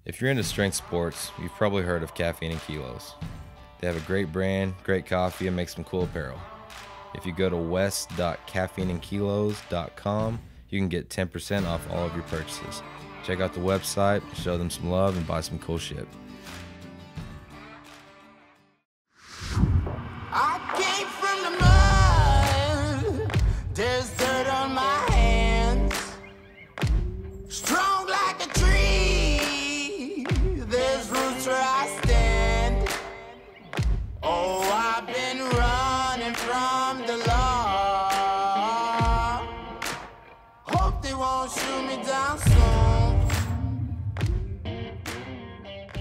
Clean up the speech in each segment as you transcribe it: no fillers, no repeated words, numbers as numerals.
If you're into strength sports, you've probably heard of Caffeine and Kilos. They have a great brand, great coffee, and make some cool apparel. If you go to west.caffeineandkilos.com, you can get 10% off all of your purchases. Check out the website, show them some love, and buy some cool shit. I came from the mud. There's dirt on my hands. Strong like a tree. There's roots where I stand. Oh, I've been running from the law. Hope they won't shoot me down soon.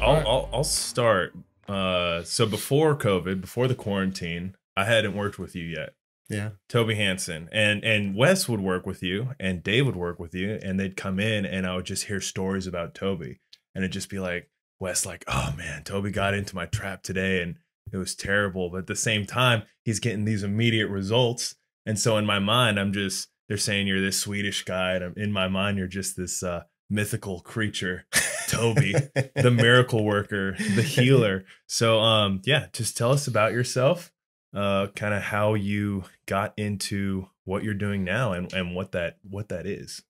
I'll start. So before COVID, before the quarantine, I hadn't worked with you yet. Yeah. Tobe Hanson and Wes would work with you and Dave would work with you, and they'd come in and I would just hear stories about Tobe, and it'd just be like, Wes, like, oh man, Tobe got into my trap today and it was terrible. But at the same time, he's getting these immediate results. And so in my mind, they're saying you're this Swedish guy, and in my mind, you're just this mythical creature, Tobe, the miracle worker, the healer. So yeah, just tell us about yourself, kind of how you got into what you're doing now and what that is.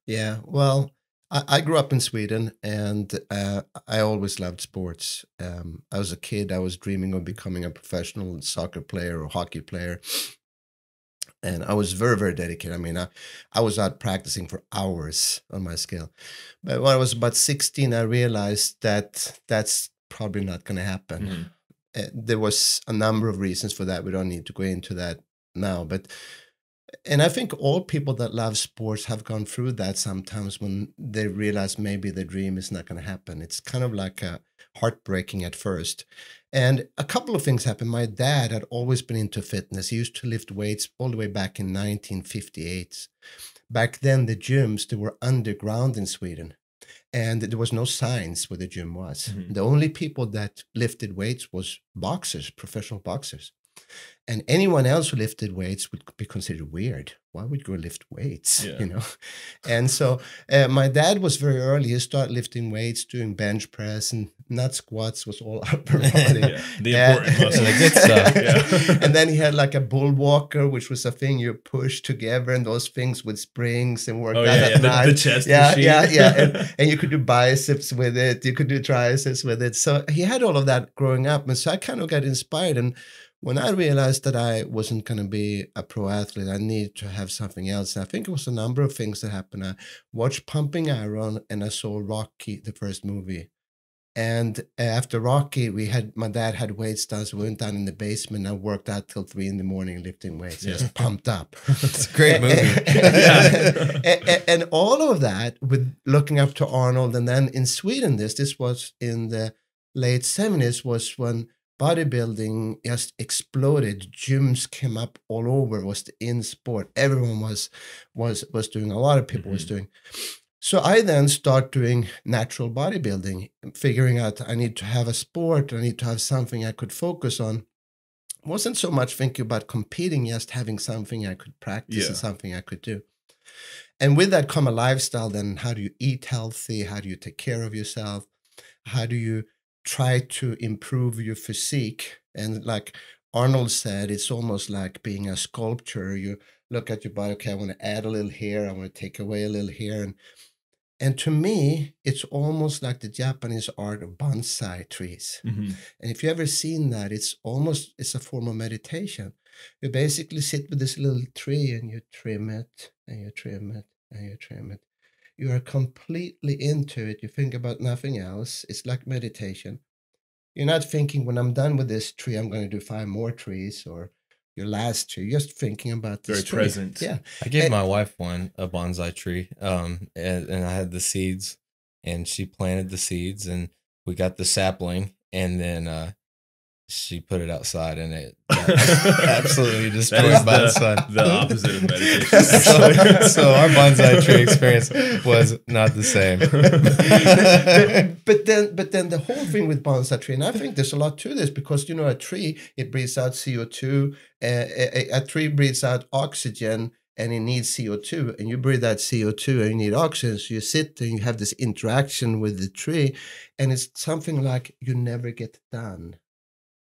Yeah, well, I grew up in Sweden, and I always loved sports. I was a kid, I was dreaming of becoming a professional soccer player or hockey player. And I was very, very dedicated. I mean, I was out practicing for hours on my skill. But when I was about 16, I realized that that's probably not going to happen. There was a number of reasons for that. We don't need to go into that now. And I think all people that love sports have gone through that sometimes when they realize maybe the dream is not going to happen. It's kind of like heartbreaking at first. And a couple of things happened. My dad had always been into fitness. He used to lift weights all the way back in 1958. Back then, the gyms, they were underground in Sweden. And there was no signs where the gym was. The only people that lifted weights was boxers, professional boxers. And anyone else who lifted weights would be considered weird. Why would you go lift weights? Yeah. You know? And so my dad was very early. He started lifting weights, doing bench press, and not squats, was all upper body. Yeah, the important muscle, the good stuff. Yeah. And then he had like a bull walker, which was a thing you push together, and those things with springs and worked out at night. The chest yeah, machine. yeah. And you could do biceps with it. You could do triceps with it. So he had all of that growing up. And so I kind of got inspired. And when I realized that I wasn't going to be a pro athlete, I needed to have something else. And I think it was a number of things that happened. I watched Pumping Iron, and I saw Rocky, the first movie. And after Rocky, my dad had weights down, so we went down in the basement. And I worked out till 3 in the morning lifting weights. Yeah. Just pumped up. It's a great movie. And all of that with looking up to Arnold. And then in Sweden, this was in the late 70s, was when bodybuilding just exploded. Gyms came up all over. It was the in sport. Everyone was doing. A lot of people was doing. So I then start doing natural bodybuilding, figuring out I need to have a sport. I need to have something I could focus on. It wasn't so much thinking about competing, just having something I could practice and something I could do. And with that come a lifestyle. Then how do you eat healthy? How do you take care of yourself? How do you try to improve your physique? And like Arnold said, it's almost like being a sculptor. You look at your body, okay, I want to add a little here, I want to take away a little here. And to me, it's almost like the Japanese art of bonsai trees. And if you ever seen that, it's a form of meditation. You basically sit with this little tree and you trim it and you trim it and you trim it. You are completely into it. You think about nothing else. It's like meditation. You're not thinking, when I'm done with this tree, I'm going to do 5 more trees, or your last tree. You're just thinking about this Very tree. present. Yeah. I gave my wife a bonsai tree, and I had the seeds, and she planted the seeds, and we got the sapling, and then she put it outside, and it got absolutely destroyed by the sun. The opposite of meditation. So our bonsai tree experience was not the same. but then the whole thing with bonsai tree, and I think there's a lot to this, because a tree, it breathes out CO2. A tree breathes out oxygen. and it needs CO2, and you breathe that CO2 and you need oxygen. So you sit and you have this interaction with the tree, and it's something like you never get done.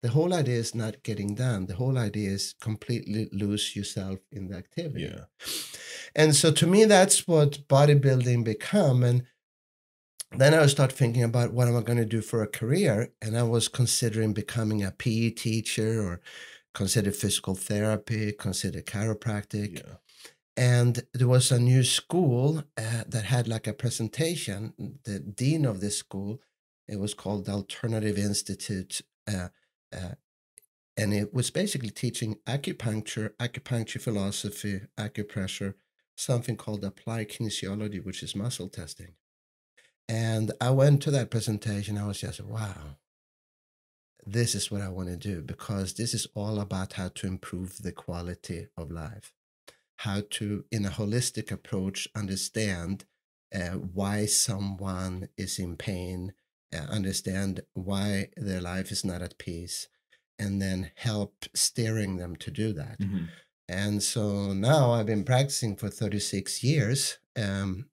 The whole idea is not getting done. The whole idea is completely lose yourself in the activity. Yeah. And so to me, that's what bodybuilding become. And then I start thinking about what am I going to do for a career? And I was considering becoming a PE teacher, or consider physical therapy, consider chiropractic. Yeah. And there was a new school that had like a presentation. The dean of this school, it was called the Alternative Institute. And it was basically teaching acupuncture philosophy, acupressure, something called applied kinesiology, which is muscle testing. And I went to that presentation. I was just, wow, this is what I want to do, because this is all about how to improve the quality of life, how to, in a holistic approach, understand why someone is in pain, understand why their life is not at peace, and then help steering them to do that. Mm-hmm. And so now I've been practicing for 36 years, and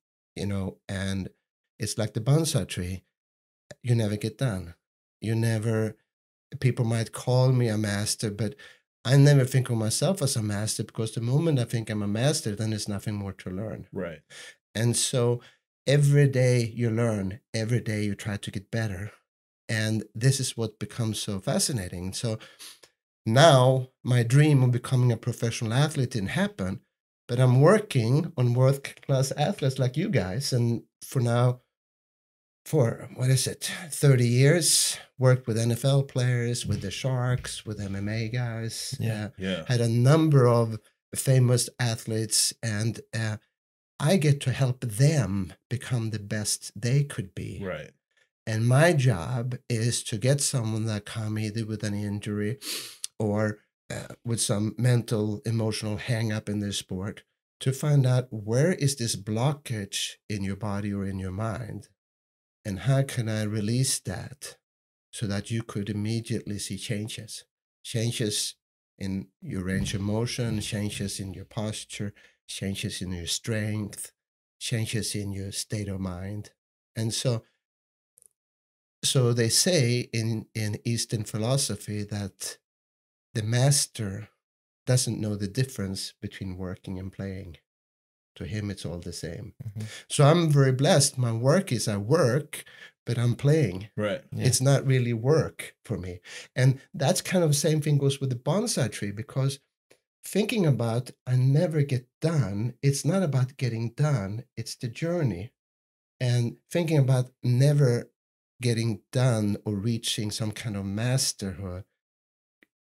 it's like the bonsai tree. You never get done. People might call me a master, but I never think of myself as a master, because the moment I think I'm a master, then there's nothing more to learn. Right. And so every day you learn, every day you try to get better. And this is what becomes so fascinating. So now my dream of becoming a professional athlete didn't happen, but I'm working on world-class athletes like you guys. And for 30 years, worked with NFL players, with the Sharks, with MMA guys. Yeah. Had a number of famous athletes, and I get to help them become the best they could be. Right. And my job is to get someone that come either with an injury or with some mental, emotional hang-up in their sport, to find out where is this blockage in your body or in your mind, and how can I release that so that you could immediately see changes in your range of motion, changes in your posture, changes in your strength, changes in your state of mind. And so they say in Eastern philosophy that the master doesn't know the difference between working and playing. To him, it's all the same. Mm-hmm. So I'm very blessed. My work is I work, but I'm playing. Right. Yeah. It's not really work for me. And that's kind of the same thing goes with the bonsai tree, because thinking about I never get done, it's not about getting done, it's the journey. And thinking about never getting done or reaching some kind of masterhood,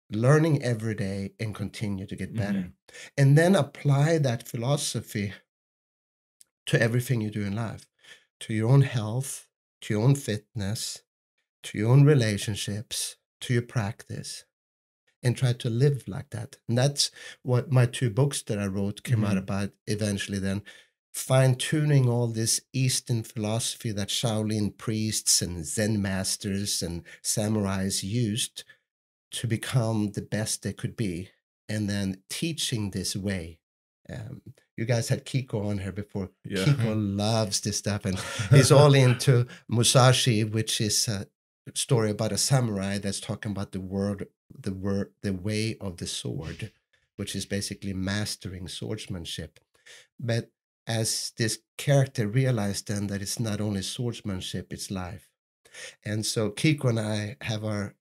learning every day and continue to get better. Mm-hmm. And then apply that philosophy to everything you do in life, to your own health, to your own fitness, to your own relationships, to your practice, and try to live like that. And that's what my 2 books that I wrote came out about eventually, then fine-tuning all this Eastern philosophy that Shaolin priests and Zen masters and samurais used to become the best they could be, and then teaching this way. You guys had Kiko on here before. Yeah. Kiko loves this stuff, and he's all into Musashi, which is a story about a samurai that's talking about the way of the sword, which is basically mastering swordsmanship. But as this character realized then that it's not only swordsmanship, it's life. And so Kiko and I have our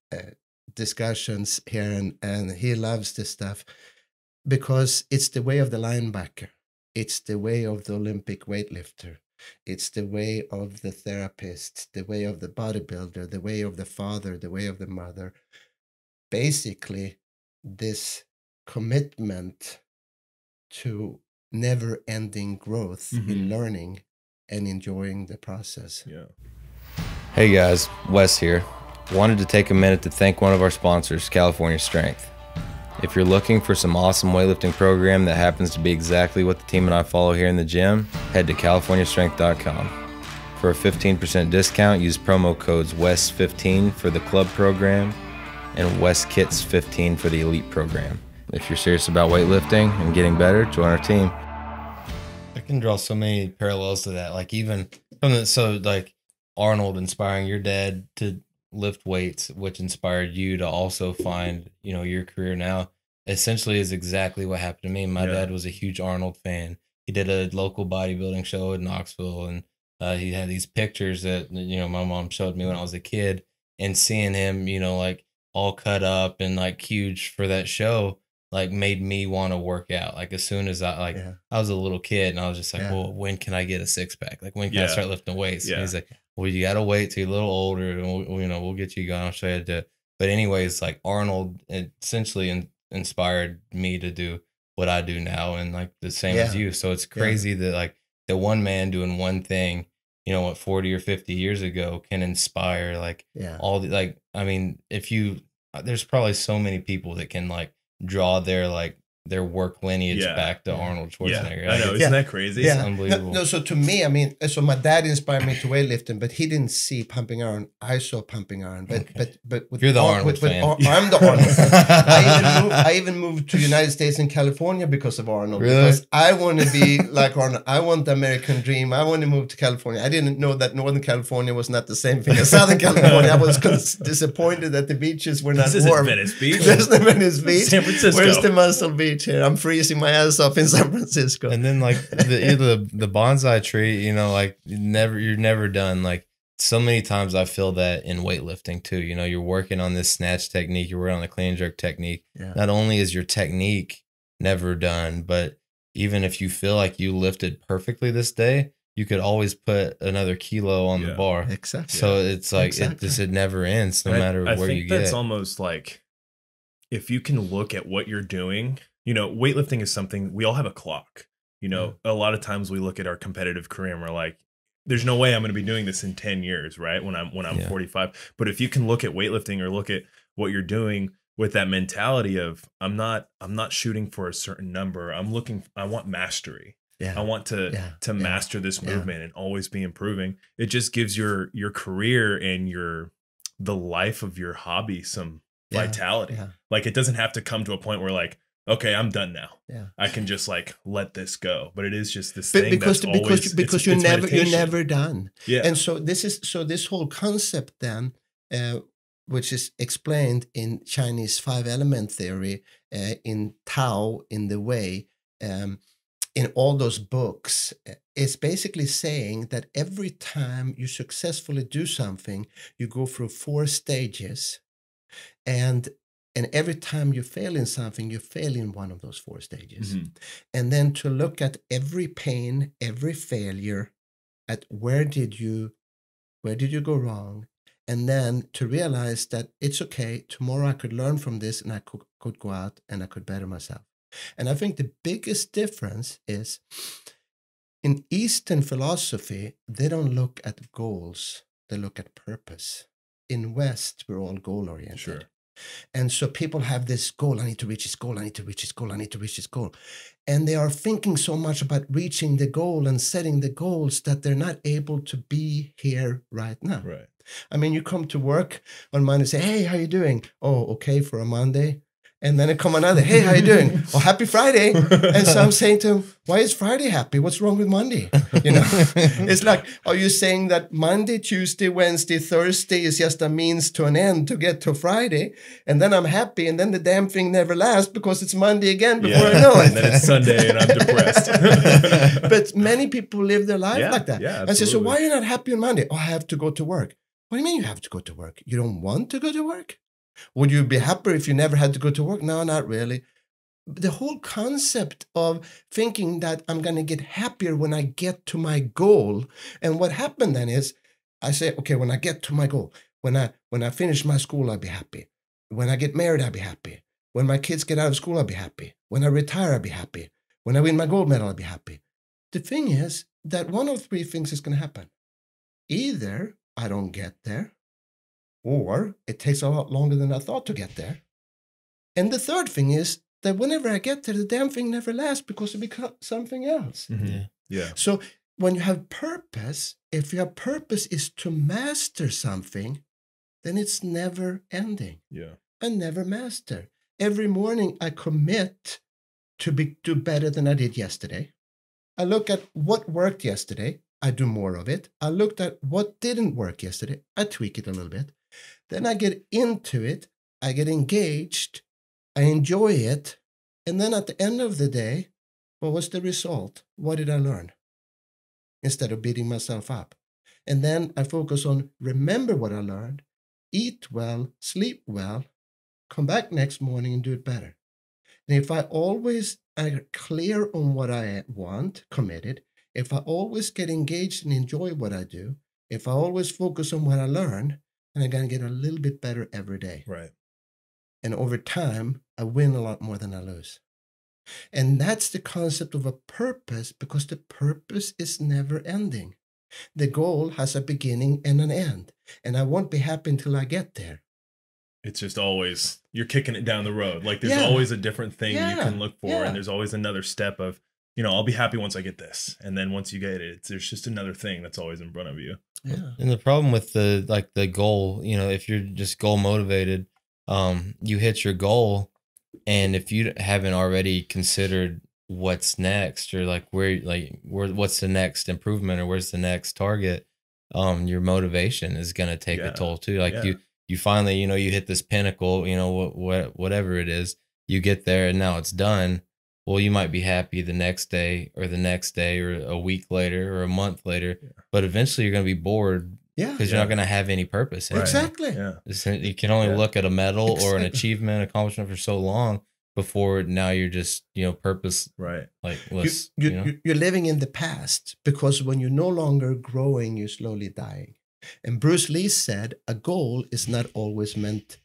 discussions here, and he loves this stuff because it's the way of the linebacker, it's the way of the Olympic weightlifter, it's the way of the therapist, the way of the bodybuilder, the way of the father, the way of the mother. Basically, this commitment to never-ending growth in learning and enjoying the process. Yeah. Hey guys, Wes here. Wanted to take a minute to thank one of our sponsors, California Strength. If you're looking for some awesome weightlifting program that happens to be exactly what the team and I follow here in the gym, head to californiastrength.com. For a 15% discount, use promo codes WES15 for the club program and WESKITS15 for the elite program. if you're serious about weightlifting and getting better, join our team. I can draw so many parallels to that. Like even from like Arnold inspiring your dad to lift weights, which inspired you to also find, your career now, essentially is exactly what happened to me. My dad was a huge Arnold fan. He did a local bodybuilding show in Knoxville, and he had these pictures that, my mom showed me when I was a kid, and seeing him, like all cut up and like huge for that show, like made me want to work out. Like as soon as I was a little kid, and I was just like, well, when can I get a six pack? Like when can I start lifting weights? And he's like, well, you got to wait till you're a little older, and we'll get you going. I'll show you how to do it. But anyways, like Arnold essentially inspired me to do what I do now, and like the same as you. So it's crazy that like the one man doing one thing, 40 or 50 years ago can inspire like all the, like, I mean, there's probably so many people that can like draw their work lineage back to Arnold Schwarzenegger. Yeah. I know, isn't that crazy? Yeah. It's unbelievable. No, so to me, I mean, so my dad inspired me to weightlifting, but he didn't see pumping iron. I saw pumping iron, but with you're the Arnold fan. I'm the Arnold fan. I even moved to the United States and California because of Arnold. Really? Because I want to be like Arnold. I want the American dream. I want to move to California. I didn't know that Northern California was not the same thing as Southern California. I was disappointed that the beaches were not warm. Venice Beach. There's no Venice Beach. San Francisco. Where's the Muscle Beach here? I'm freezing my ass off in San Francisco. And then like the bonsai tree, like you're never done. Like so many times I feel that in weightlifting too. You're working on this snatch technique, you're working on the clean and jerk technique. Not only is your technique never done, but even if you feel like you lifted perfectly this day, you could always put another kilo on the bar. Exactly. So it's like it never ends, no matter where you get. That's almost like if you can look at what you're doing. Weightlifting is something we all have a clock. A lot of times we look at our competitive career and we're like, there's no way I'm going to be doing this in 10 years, right? When I'm 45. But if you can look at weightlifting or look at what you're doing with that mentality of I'm not shooting for a certain number. I want mastery. I want to master this movement and always be improving. It just gives your career and the life of your hobby some vitality. Like it doesn't have to come to a point where like, okay, I'm done now. I can just like let this go. But it is just this thing because you're never done. And so this whole concept then, which is explained in Chinese 5-element theory, in Tao, in the Way, in all those books, is basically saying that every time you successfully do something, you go through 4 stages, and every time you fail in something, you fail in one of those 4 stages. Mm-hmm. And then to look at every pain, every failure, at where did you go wrong? And then to realize that it's okay, tomorrow I could learn from this and I could go out and I could better myself. And I think the biggest difference is in Eastern philosophy, they don't look at goals, they look at purpose. In West, we're all goal-oriented. Sure. And so people have this goal, I need to reach this goal, I need to reach this goal, I need to reach this goal. And they are thinking so much about reaching the goal and setting the goals that they're not able to be here right now. Right. I mean, you come to work on Monday and say, hey, how you doing? Oh, okay for a Monday. And then it come another, hey, how you doing? Oh, happy Friday. And so I'm saying to him, why is Friday happy? What's wrong with Monday? It's like, are you saying that Monday, Tuesday, Wednesday, Thursday is just a means to an end to get to Friday? And then I'm happy. And then the damn thing never lasts because it's Monday again before I know it. And then it's Sunday and I'm depressed. But many people live their life like that. Yeah, I say, so why are you not happy on Monday? Oh, I have to go to work. What do you mean you have to go to work? You don't want to go to work? Would you be happier if you never had to go to work? No, not really. The whole concept of thinking that I'm going to get happier when I get to my goal. And what happened then is I say, okay, when I get to my goal, when I finish my school, I'll be happy. When I get married, I'll be happy. When my kids get out of school, I'll be happy. When I retire, I'll be happy. When I win my gold medal, I'll be happy. The thing is that one of 3 things is going to happen. Either I don't get there, or it takes a lot longer than I thought to get there. And the third thing is that whenever I get there, the damn thing never lasts because it becomes something else. Mm-hmm. Yeah. So when you have purpose, if your purpose is to master something, then it's never ending. Yeah. And never master. Every morning I commit to do better than I did yesterday. I look at what worked yesterday. I do more of it. I looked at what didn't work yesterday. I tweak it a little bit. Then I get into it. I get engaged. I enjoy it. And then at the end of the day, what was the result? What did I learn? Instead of beating myself up. And then I focus on remember what I learned, eat well, sleep well, come back next morning and do it better. And if I always are clear on what I want, committed, if I always get engaged and enjoy what I do, if I always focus on what I learn, then I'm going to get a little bit better every day. Right. And over time, I win a lot more than I lose. And that's the concept of a purpose, because the purpose is never ending. The goal has a beginning and an end. And I won't be happy until I get there. It's just always, you're kicking it down the road. Like there's always a different thing you can look for. And there's always another step of, you know, I'll be happy once I get this. And then once you get it, there's just another thing that's always in front of you. Yeah. And the problem with the goal, you know, if you're just goal motivated, you hit your goal, and if you haven't already considered what's next, or what's the next improvement, or where's the next target, your motivation is going to take a toll too. Like you finally, you know, you hit this pinnacle, you know, whatever it is, you get there and now it's done. Well, you might be happy the next day or a week later or a month later, but eventually you're going to be bored. Yeah. Because you're not going to have any purpose in it. Exactly. Yeah. You can only look at a medal or an achievement, accomplishment for so long before now you're just, you know, purpose. Right. Like, you're living in the past, because when you're no longer growing, you're slowly dying. And Bruce Lee said, a goal is not always meant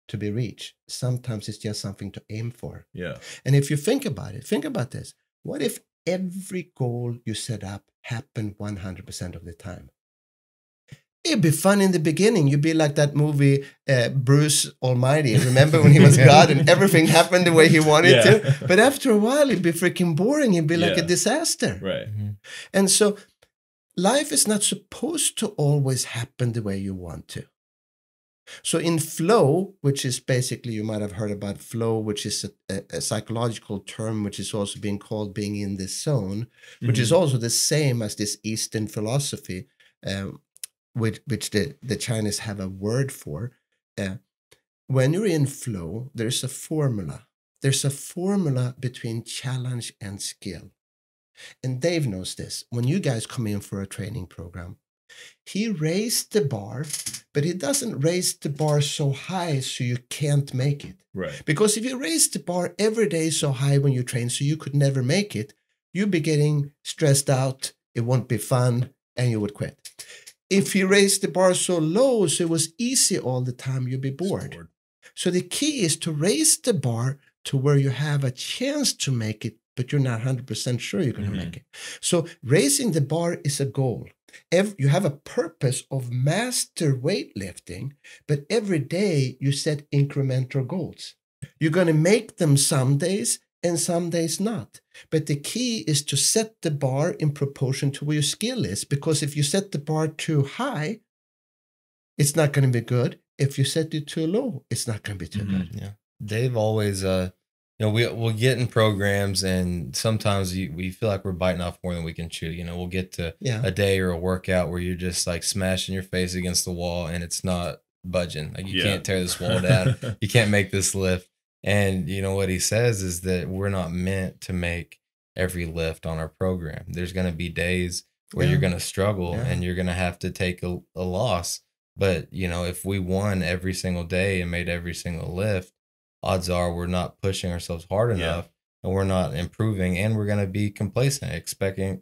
to be reached. Sometimes it's just something to aim for. Yeah. And if you think about it, think about this. What if every goal you set up happened 100% of the time? It'd be fun in the beginning. You'd be like that movie, Bruce Almighty. Remember when he was God and everything happened the way he wanted to? But after a while, it'd be freaking boring. It'd be like a disaster. Right. Mm-hmm. And so life is not supposed to always happen the way you want to. So in flow, which is basically, you might have heard about flow, which is a psychological term, which is also being called being in the zone, which is also the same as this Eastern philosophy, which the Chinese have a word for. When you're in flow, there's a formula. There's a formula between challenge and skill. And Dave knows this. When you guys come in for a training program, he raised the bar, but he doesn't raise the bar so high so you can't make it. Right. Because if you raise the bar every day so high when you train so you could never make it, you'd be getting stressed out, it won't be fun, and you would quit. If you raised the bar so low so it was easy all the time, you'd be bored. So the key is to raise the bar to where you have a chance to make it, but you're not 100% sure you're going to make it. So raising the bar is a goal. You have a purpose of master weightlifting, but every day you set incremental goals. You're going to make them some days and some days not. But the key is to set the bar in proportion to where your skill is, because if you set the bar too high, it's not going to be good. If you set it too low, it's not going to be too good. Yeah. Dave always, you know, we'll get in programs, and sometimes we feel like we're biting off more than we can chew. You know, we'll get to a day or a workout where you're just like smashing your face against the wall and it's not budging. Like you can't tear this wall down. You can't make this lift. And you know what he says is that we're not meant to make every lift on our program. There's going to be days where you're going to struggle and you're going to have to take a loss. But, you know, if we won every single day and made every single lift, odds are we're not pushing ourselves hard enough and we're not improving, and we're going to be complacent, expecting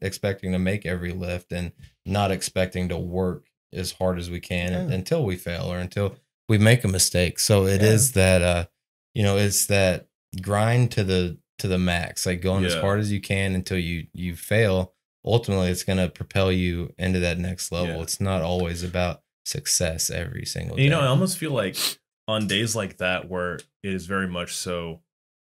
to make every lift and not expecting to work as hard as we can until we fail or until we make a mistake. So it is that, you know, it's that grind to the max, like going as hard as you can until you fail. Ultimately, it's going to propel you into that next level. It's not always about success every single day. You know, I almost feel like on days like that where it is very much so,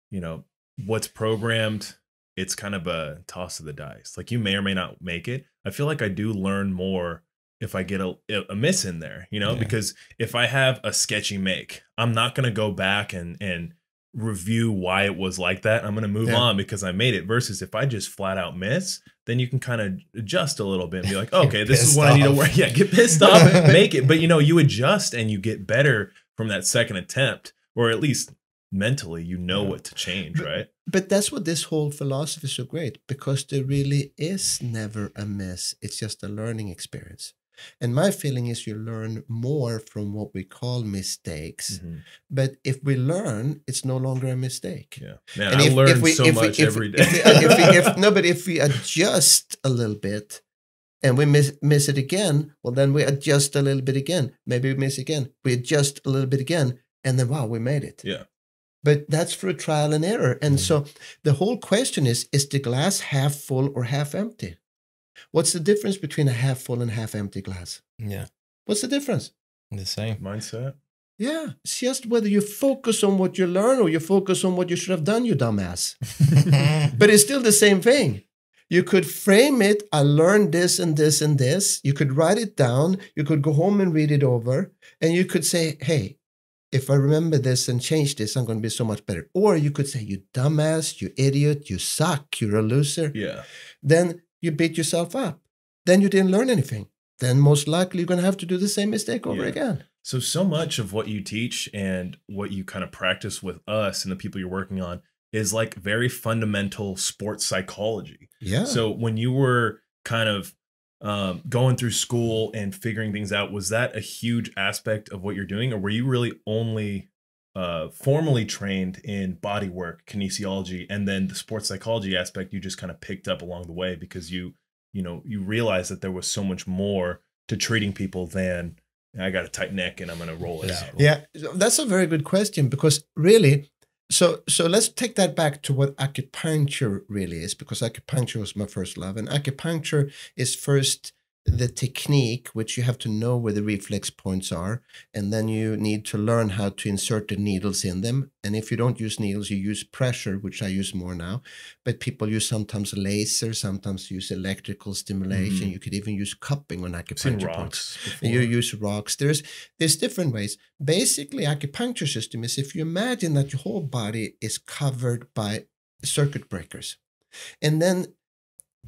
you know, what's programmed, it's kind of a toss of the dice. Like you may or may not make it. I feel like I do learn more if I get a miss in there, you know, because if I have a sketchy make, I'm not going to go back and review why it was like that. I'm going to move Yeah. on because I made it. Versus if I just flat out miss, then you can kind of adjust a little bit and be like, okay, this is pissed what I need to off. work. Yeah, get pissed off, make it. But you know, you adjust and you get better from that second attempt, or at least mentally, you know what to change, right? But that's what this whole philosophy is so great, because there really is never a miss. It's just a learning experience. And my feeling is you learn more from what we call mistakes. Mhm. But if we learn, it's no longer a mistake. Yeah, man, And I if learn we- so if we- much if- every day. If we adjust a little bit and we miss it again, well, then we adjust a little bit again. Maybe we miss again. We adjust a little bit again. And then, wow, we made it. Yeah. But that's through trial and error. And so the whole question is the glass half full or half empty? What's the difference between a half full and half empty glass? Yeah. What's the difference? The same. Mindset. Yeah, it's just whether you focus on what you learn or you focus on what you should have done, you dumbass. But it's still the same thing. You could frame it, I learned this and this and this. You could write it down. You could go home and read it over. And you could say, hey, if I remember this and change this, I'm going to be so much better. Or you could say, you dumbass, you idiot, you suck, you're a loser. Yeah. Then you beat yourself up. Then you didn't learn anything. Then most likely you're going to have to do the same mistake over Yeah. again. So much of what you teach and what you kind of practice with us and the people you're working on is like very fundamental sports psychology. Yeah. So when you were kind of going through school and figuring things out, was that a huge aspect of what you're doing? Or were you really only formally trained in bodywork, kinesiology, and then the sports psychology aspect you just kind of picked up along the way because you realized that there was so much more to treating people than I got a tight neck and I'm going to roll it out. Yeah, that's a very good question, because really, so let's take that back to what acupuncture really is, because acupuncture was my first love. And acupuncture is first the technique, which you have to know where the reflex points are, and then you need to learn how to insert the needles in them. And if you don't use needles, you use pressure, which I use more now. But people use sometimes laser, sometimes use electrical stimulation. You could even use cupping on I've seen acupuncture points. rocks before. You use rocks. There's different ways. Basically, acupuncture system is if you imagine that your whole body is covered by circuit breakers. And then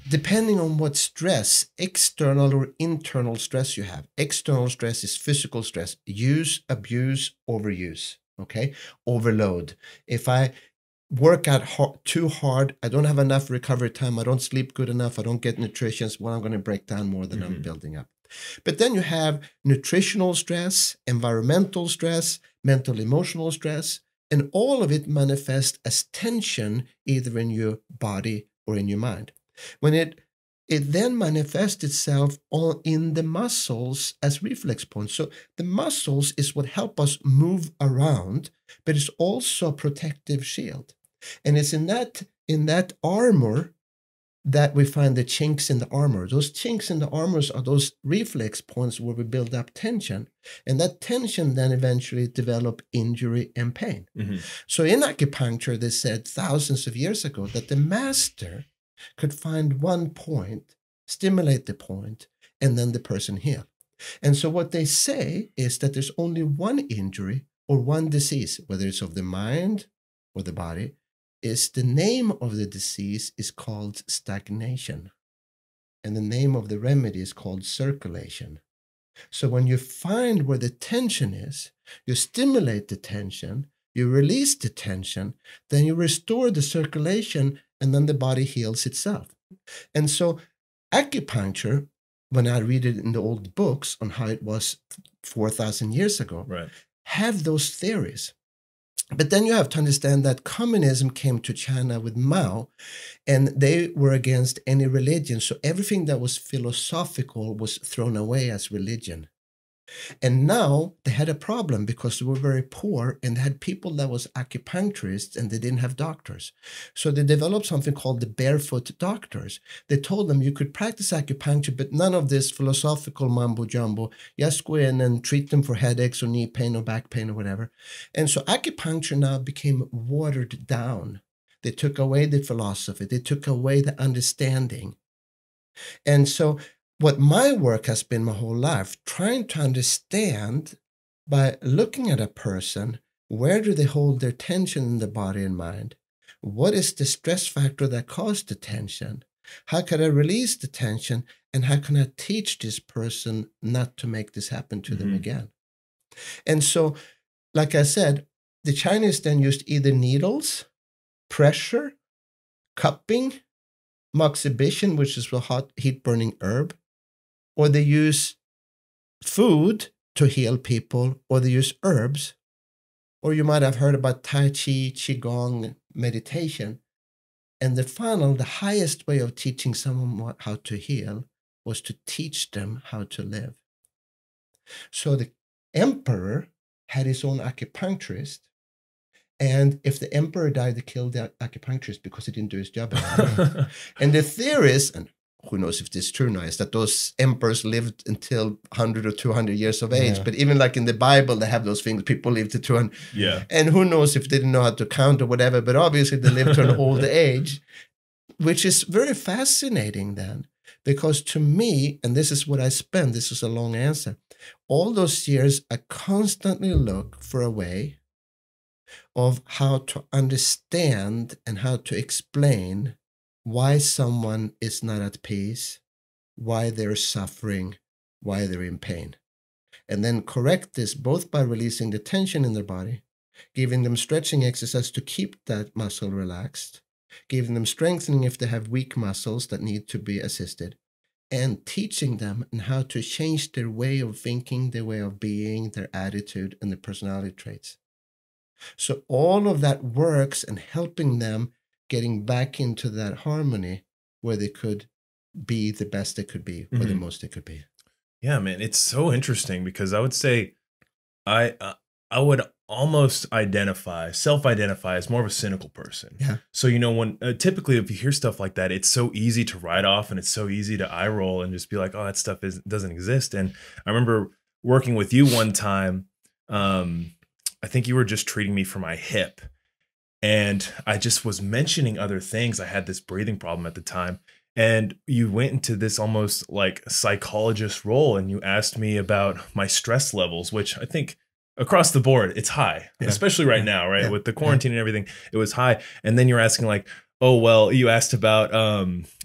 depending on what stress, external or internal stress you have. External stress is physical stress. Use, abuse, overuse. Okay? Overload. If I work out too hard, I don't have enough recovery time, I don't sleep good enough, I don't get nutrition, well, I'm going to break down more than I'm building up. But then you have nutritional stress, environmental stress, mental emotional stress, and all of it manifests as tension either in your body or in your mind. When it then manifests itself in the muscles as reflex points. So the muscles is what help us move around, but it's also a protective shield. And it's in that armor that we find the chinks in the armor. Those chinks in the armors are those reflex points where we build up tension. And that tension then eventually develop injury and pain. So in acupuncture, they said thousands of years ago that the master could find one point, stimulate the point, and then the person heal. And so what they say is that there's only one injury or one disease, whether it's of the mind or the body, is the name of the disease is called stagnation. And the name of the remedy is called circulation. So when you find where the tension is, you stimulate the tension, you release the tension, then you restore the circulation, and then the body heals itself. And so acupuncture, when I read it in the old books on how it was 4,000 years ago, Right. have those theories. But then you have to understand that communism came to China with Mao, and they were against any religion. So everything that was philosophical was thrown away as religion. And now they had a problem because they were very poor and they had people that was acupuncturists and they didn't have doctors. So they developed something called the barefoot doctors. They told them you could practice acupuncture, but none of this philosophical mumbo jumbo. Just go in and treat them for headaches or knee pain or back pain or whatever. And so acupuncture now became watered down. They took away the philosophy. They took away the understanding. And so what my work has been my whole life, trying to understand by looking at a person Where do they hold their tension in the body and mind? What is the stress factor that caused the tension? How can I release the tension? And how can I teach this person not to make this happen to them again? And so, like I said, the Chinese then used either needles, pressure, cupping, moxibustion, which is a hot heat-burning herb, or they use food to heal people, or they use herbs. Or you might have heard about Tai Chi, Qigong, meditation. And the highest way of teaching someone how to heal was to teach them how to live. So the emperor had his own acupuncturist. And if the emperor died, they killed the acupuncturist because he didn't do his job. And the theory is, and who knows if this is true now, is that those emperors lived until 100 or 200 years of age. But even like in the Bible, they have those things, people live to 200. Yeah. And who knows if they didn't know how to count or whatever, but obviously they lived to an old age, which is very fascinating then. Because to me, and this is what I spend, this is a long answer, all those years I constantly look for a way of how to understand and how to explain why someone is not at peace, why they're suffering, why they're in pain. And then correct this both by releasing the tension in their body, giving them stretching exercise to keep that muscle relaxed, giving them strengthening if they have weak muscles that need to be assisted, and teaching them on how to change their way of thinking, their way of being, their attitude, and their personality traits. So all of that works and helping them getting back into that harmony where they could be the best they could be, or the most they could be. Yeah, man, it's so interesting because I would say I would almost self-identify as more of a cynical person. Yeah. So, you know, when typically if you hear stuff like that, it's so easy to write off and it's so easy to eye roll and just be like, oh, that stuff doesn't exist. And I remember working with you one time. I think you were just treating me for my hip. And I just was mentioning other things. I had this breathing problem at the time. And you went into this almost like psychologist role and you asked me about my stress levels, which I think across the board, it's high, especially right now, right? With the quarantine and everything, it was high. And then you're asking like, oh, well, you asked about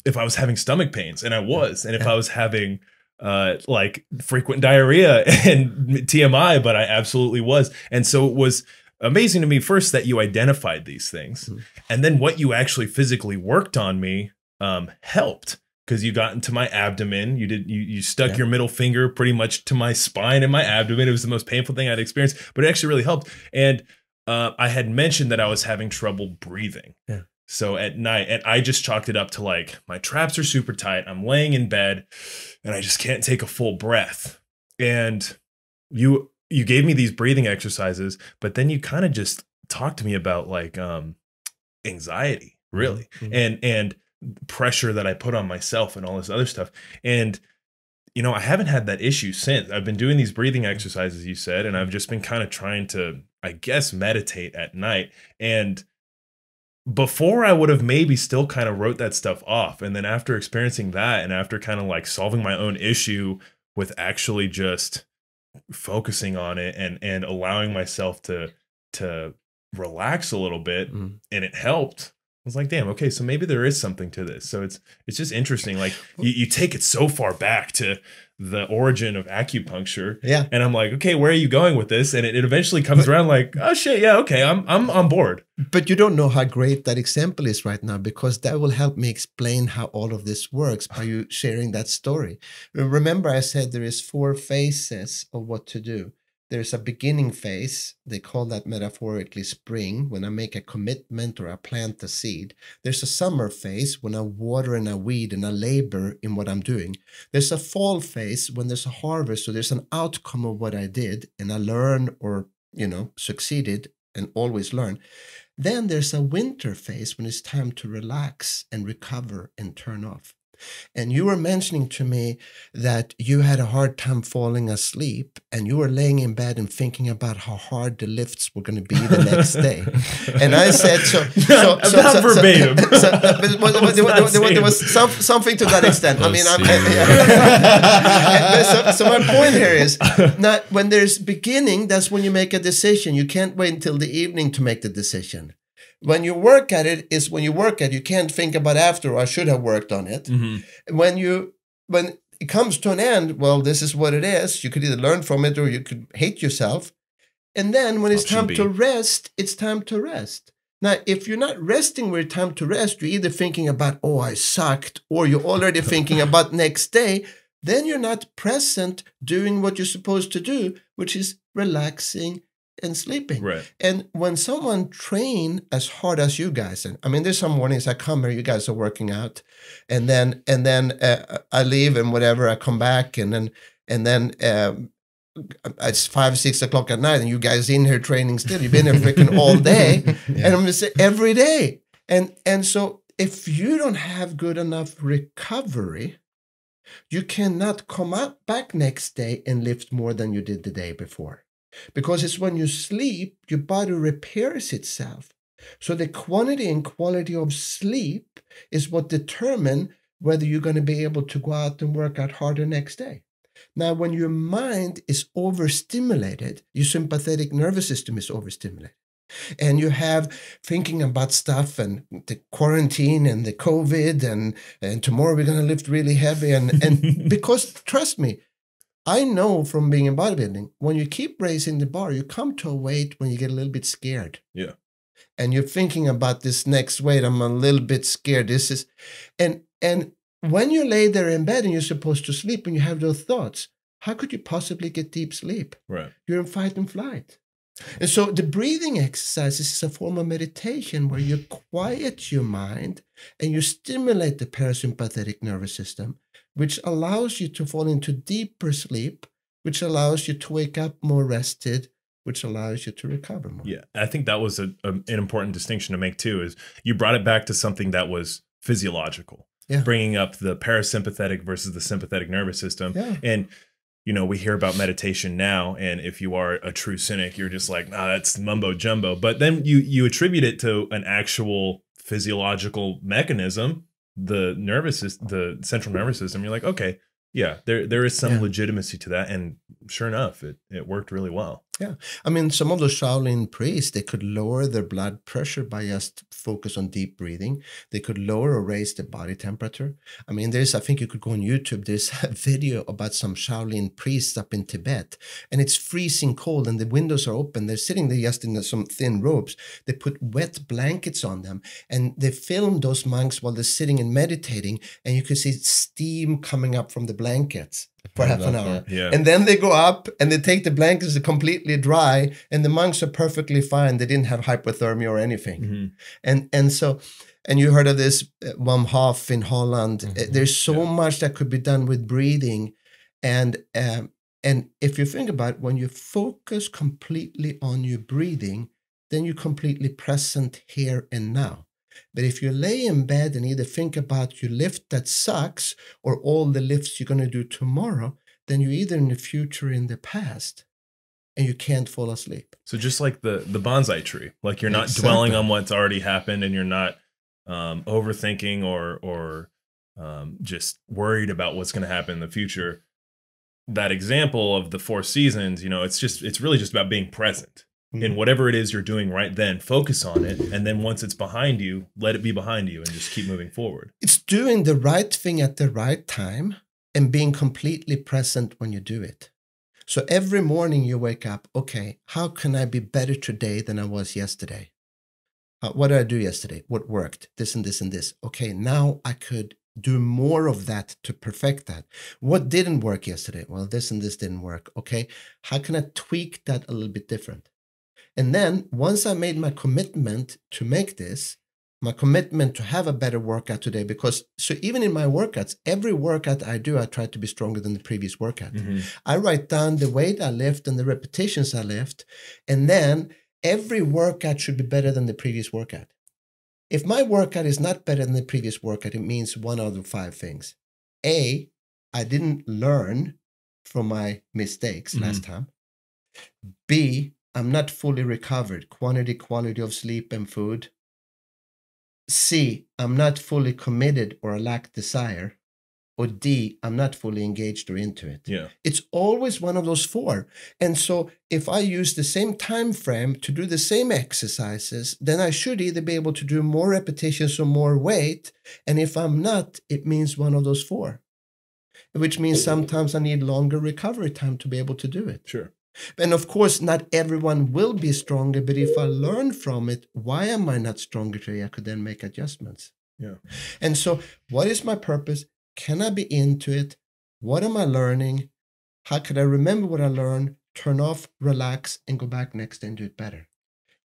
if I was having stomach pains, and I was, and if I was having like frequent diarrhea and TMI, but I absolutely was. And so it was amazing to me first that you identified these things, and then what you actually physically worked on me helped, because you got into my abdomen. You stuck your middle finger pretty much to my spine and my abdomen. It was the most painful thing I'd experienced, but it actually really helped. And I had mentioned that I was having trouble breathing. Yeah. So at night, and I just chalked it up to like, my traps are super tight. I'm laying in bed and I just can't take a full breath. And you gave me these breathing exercises, but then you kind of just talked to me about like anxiety, really, and pressure that I put on myself and all this other stuff. And, you know, I haven't had that issue since. I've been doing these breathing exercises, you said, and I've just been kind of trying to, I guess, meditate at night. And before I would have maybe still kind of wrote that stuff off. And then after experiencing that and after kind of like solving my own issue with actually just focusing on it and allowing myself to relax a little bit, and it helped. I was like, damn, okay, so maybe there is something to this. So it's just interesting. Like you take it so far back to the origin of acupuncture. Yeah. And I'm like, okay, where are you going with this? And it eventually comes around like, oh shit, yeah, okay, I'm on board. But you don't know how great that example is right now, because that will help me explain how all of this works by you sharing that story. Remember I said there is 4 phases of what to do. There's a beginning phase. They call that metaphorically spring, when I make a commitment or I plant a seed. There's a summer phase when I water and I weed and I labor in what I'm doing. There's a fall phase when there's a harvest. So there's an outcome of what I did and I learn or, you know, succeeded and always learn. Then there's a winter phase when it's time to relax and recover and turn off. And you were mentioning to me that you had a hard time falling asleep, and you were laying in bed and thinking about how hard the lifts were going to be the next day. And I said, not verbatim. There was something to that extent. I mean, so my point here is, not when there's beginning, that's when you make a decision. You can't wait until the evening to make the decision. When you work at it is when you work at it. You can't think about after, I should have worked on it. Mm-hmm. When it comes to an end, well, this is what it is. You could either learn from it or you could hate yourself. And then when it's time to rest, it's time to rest. Now, if you're not resting where it's time to rest, you're either thinking about, oh, I sucked, or you're already thinking about next day. Then you're not present doing what you're supposed to do, which is relaxing and sleeping. Right. And when someone train as hard as you guys, and I mean, there's some mornings I come here, you guys are working out, and then I leave and whatever, I come back, and then it's 5, 6 o'clock at night, and you guys in here training still. You've been here freaking all day, and I'm gonna say every day. And so if you don't have good enough recovery, you cannot come out back next day and lift more than you did the day before. Because it's when you sleep, your body repairs itself. So the quantity and quality of sleep is what determine whether you're going to be able to go out and work out harder next day. Now, when your mind is overstimulated, your sympathetic nervous system is overstimulated. And you have thinking about stuff and the quarantine and the COVID and tomorrow we're going to lift really heavy. And because, trust me, I know from being in bodybuilding, when you keep raising the bar, you come to a weight when you get a little bit scared. Yeah. And you're thinking about this next weight, I'm a little bit scared. This is, and when you lay there in bed and you're supposed to sleep and you have those thoughts, how could you possibly get deep sleep? Right. You're in fight and flight. And so the breathing exercises is a form of meditation where you quiet your mind and you stimulate the parasympathetic nervous system, which allows you to fall into deeper sleep, which allows you to wake up more rested, which allows you to recover more. Yeah, I think that was an important distinction to make too, is you brought it back to something that was physiological, bringing up the parasympathetic versus the sympathetic nervous system. Yeah. And you know, we hear about meditation now, and if you are a true cynic, you're just like, nah, that's mumbo jumbo. But then you attribute it to an actual physiological mechanism, the central nervous system. You're like, okay, yeah, there is some legitimacy to that, and sure enough, it worked really well. Yeah, I mean, some of those Shaolin priests, they could lower their blood pressure by just focus on deep breathing. They could lower or raise the body temperature. I mean, I think you could go on YouTube. There's a video about some Shaolin priests up in Tibet, and it's freezing cold, and the windows are open. They're sitting there just in some thin robes. They put wet blankets on them, and they film those monks while they're sitting and meditating, and you can see steam coming up from the blankets for half an hour. Yeah. And then they go up and they take the blankets completely dry, and the monks are perfectly fine. They didn't have hypothermia or anything. Mm-hmm. And you heard of this Wim Hof in Holland. Mm-hmm. There's so much that could be done with breathing. And if you think about it, when you focus completely on your breathing, then you're completely present here and now. But if you lay in bed and either think about your lift that sucks or all the lifts you're going to do tomorrow, then you're either in the future or in the past, and you can't fall asleep. So just like the bonsai tree, like you're not dwelling on what's already happened, and you're not overthinking or just worried about what's going to happen in the future. That example of the 4 seasons, you know, it's really just about being present. In whatever it is you're doing right then, focus on it. And then once it's behind you, let it be behind you and just keep moving forward. It's doing the right thing at the right time and being completely present when you do it. So every morning you wake up, okay, how can I be better today than I was yesterday? What did I do yesterday? What worked? This and this and this. Okay, now I could do more of that to perfect that. What didn't work yesterday? Well, this and this didn't work. Okay, how can I tweak that a little bit different? And then once I made my commitment to make this, my commitment to have a better workout today, because so even in my workouts, every workout I do, I try to be stronger than the previous workout. Mm-hmm. I write down the weight I lift and the repetitions I lift, and then every workout should be better than the previous workout. If my workout is not better than the previous workout, it means one out of 5 things. A, I didn't learn from my mistakes last time. B, I'm not fully recovered, quantity, quality of sleep and food. C, I'm not fully committed or lack desire. Or D, I'm not fully engaged or into it. Yeah. It's always one of those 4. And so if I use the same time frame to do the same exercises, then I should either be able to do more repetitions or more weight. And if I'm not, it means one of those 4. Which means sometimes I need longer recovery time to be able to do it. Sure. And of course, not everyone will be stronger, but if I learn from it, why am I not stronger today? I could then make adjustments. Yeah. And so what is my purpose? Can I be into it? What am I learning? How can I remember what I learned, turn off, relax, and go back next day and do it better?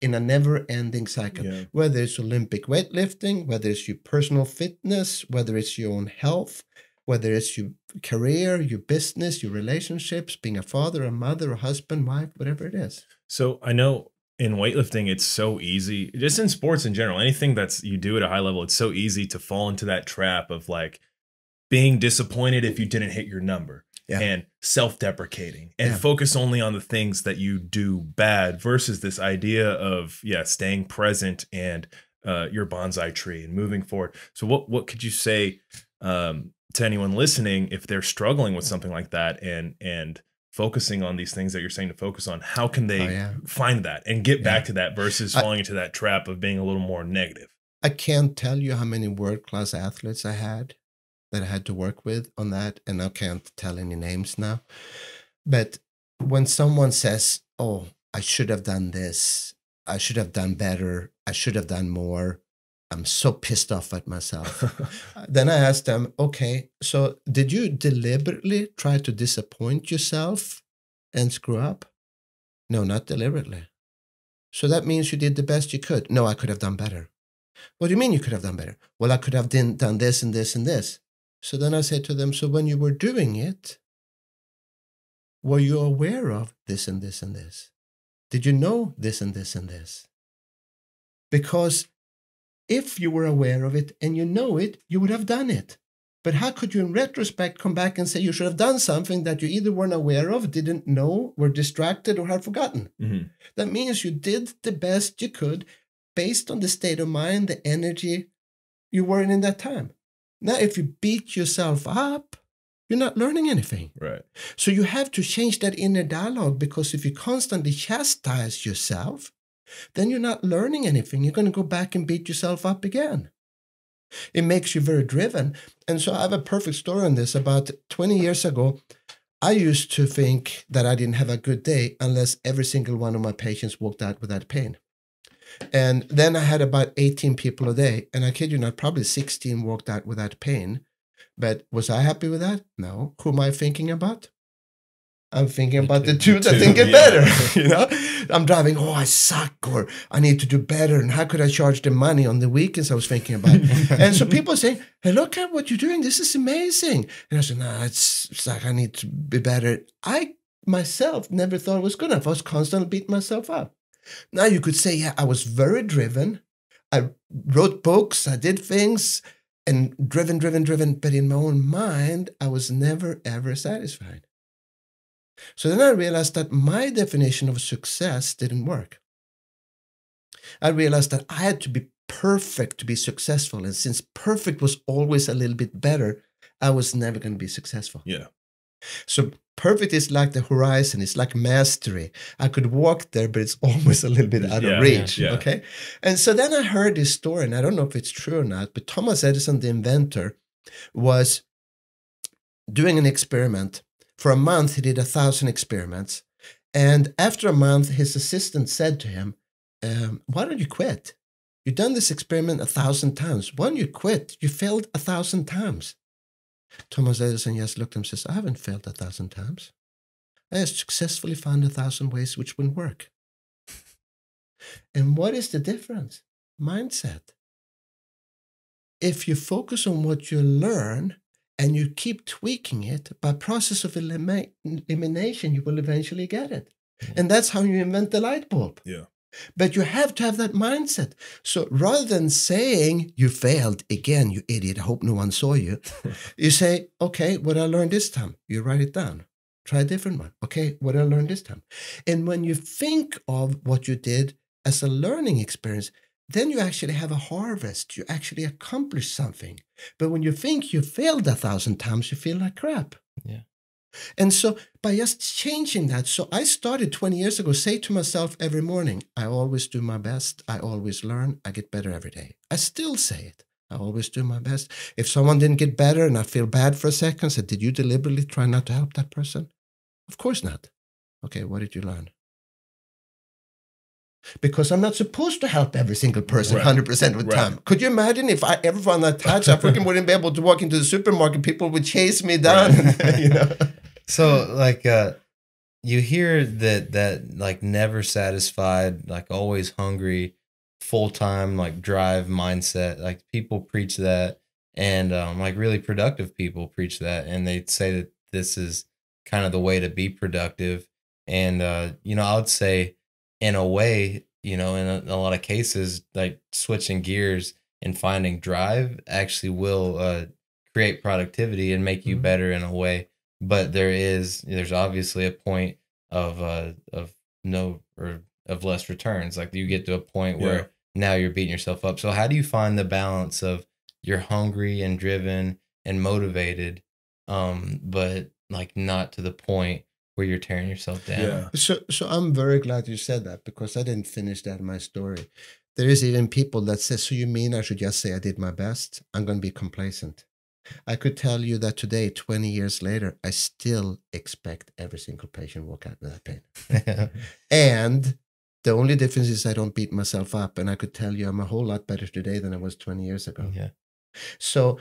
In a never-ending cycle. Yeah. Whether it's Olympic weightlifting, whether it's your personal fitness, whether it's your own health, whether it's your career, your business, your relationships, being a father, a mother, a husband, wife, whatever it is. So I know in weightlifting, it's so easy, just in sports in general, anything that's you do at a high level, it's so easy to fall into that trap of like being disappointed if you didn't hit your number. Yeah. And self-deprecating and focus only on the things that you do bad versus this idea of, staying present and your bonsai tree and moving forward. So what could you say to anyone listening if they're struggling with something like that and focusing on these things that you're saying to focus on? How can they find that and get back to that versus falling into that trap of being a little more negative? I can't tell you how many world-class athletes I had that I had to work with on that, and I can't tell any names now. But when someone says, oh, I should have done this, I should have done better, I should have done more, I'm so pissed off at myself. Then I ask them, okay, so did you deliberately try to disappoint yourself and screw up? No, not deliberately. So that means you did the best you could. No, I could have done better. What do you mean you could have done better? Well, I could have done this and this and this. So then I say to them, so when you were doing it, were you aware of this and this and this? Did you know this and this and this? Because if you were aware of it and you know it, you would have done it. But how could you in retrospect come back and say you should have done something that you either weren't aware of, didn't know, were distracted, or had forgotten? Mm-hmm. That means you did the best you could based on the state of mind, the energy you were in that time. Now, if you beat yourself up, you're not learning anything. Right. So you have to change that inner dialogue, because if you constantly chastise yourself, then you're not learning anything. You're going to go back and beat yourself up again. It makes you very driven. And so I have a perfect story on this. About 20 years ago, I used to think that I didn't have a good day unless every single one of my patients walked out without pain. And then I had about 18 people a day, and I kid you not, probably 16 walked out without pain. But was I happy with that? No. Who am I thinking about? I'm thinking about the two that didn't get better. You know, I'm driving, oh, I suck, or I need to do better, and how could I charge them money on the weekends? I was thinking about. And so people say, hey, look at what you're doing. This is amazing. And I said, no, it's like I need to be better. I myself never thought it was good enough. I was constantly beating myself up. Now you could say, yeah, I was very driven. I wrote books, I did things, and driven. But in my own mind, I was never, ever satisfied. So then I realized that my definition of success didn't work. I realized that I had to be perfect to be successful. And since perfect was always a little bit better, I was never going to be successful. Yeah. So perfect is like the horizon. It's like mastery. I could walk there, but it's always a little bit out of reach. Yeah. Okay. And so then I heard this story, and I don't know if it's true or not, but Thomas Edison, the inventor, was doing an experiment. For a month, he did 1,000 experiments. And after a month, his assistant said to him, why don't you quit? You've done this experiment 1,000 times. Why don't you quit? You failed 1,000 times. Thomas Edison just looked at him and says, I haven't failed 1,000 times. I have successfully found 1,000 ways which wouldn't work. And what is the difference? Mindset. If you focus on what you learn and you keep tweaking it, by process of elimination, you will eventually get it. And that's how you invent the light bulb. Yeah. But you have to have that mindset. So rather than saying you failed again, you idiot, I hope no one saw you, you say, okay, what I learned this time, you write it down. Try a different one. Okay, what I learned this time. And when you think of what you did as a learning experience, then you actually have a harvest. You actually accomplish something. But when you think you failed 1,000 times, you feel like crap. Yeah. And so by just changing that, so I started 20 years ago, say to myself every morning, I always do my best. I always learn. I get better every day. I still say it. I always do my best. If someone didn't get better and I feel bad for a second, say, did you deliberately try not to help that person? Of course not. Okay, what did you learn? Because I'm not supposed to help every single person 100% of the time. Could you imagine if everyone I touch, I freaking wouldn't be able to walk into the supermarket, people would chase me down. You know? So like you hear that like never satisfied, like always hungry, full-time like drive mindset, like people preach that, and like really productive people preach that, and they say that this is kind of the way to be productive. And you know, I would say in a way, you know, in a lot of cases, like switching gears and finding drive actually will create productivity and make you better in a way. But there's obviously a point of less returns. Like you get to a point where now you're beating yourself up. So how do you find the balance of you're hungry and driven and motivated, but like not to the point where you're tearing yourself down? Yeah. So I'm very glad you said that, because I didn't finish that in my story. There is even people that say, so you mean I should just say I did my best? I'm going to be complacent. I could tell you that today, 20 years later, I still expect every single patient walk out with that pain. And the only difference is I don't beat myself up. And I could tell you I'm a whole lot better today than I was 20 years ago. Yeah. So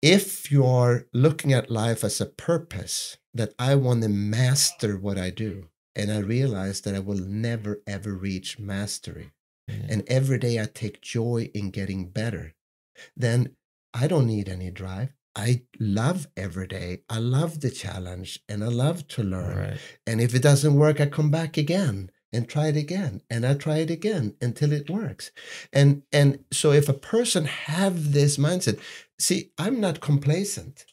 if you are looking at life as a purpose, that I want to master what I do, and I realize that I will never, ever reach mastery, and every day I take joy in getting better, then I don't need any drive. I love every day. I love the challenge, and I love to learn. Right. And if it doesn't work, I come back again and try it again, and I try it again until it works. And so if a person have this mindset, see, I'm not complacent.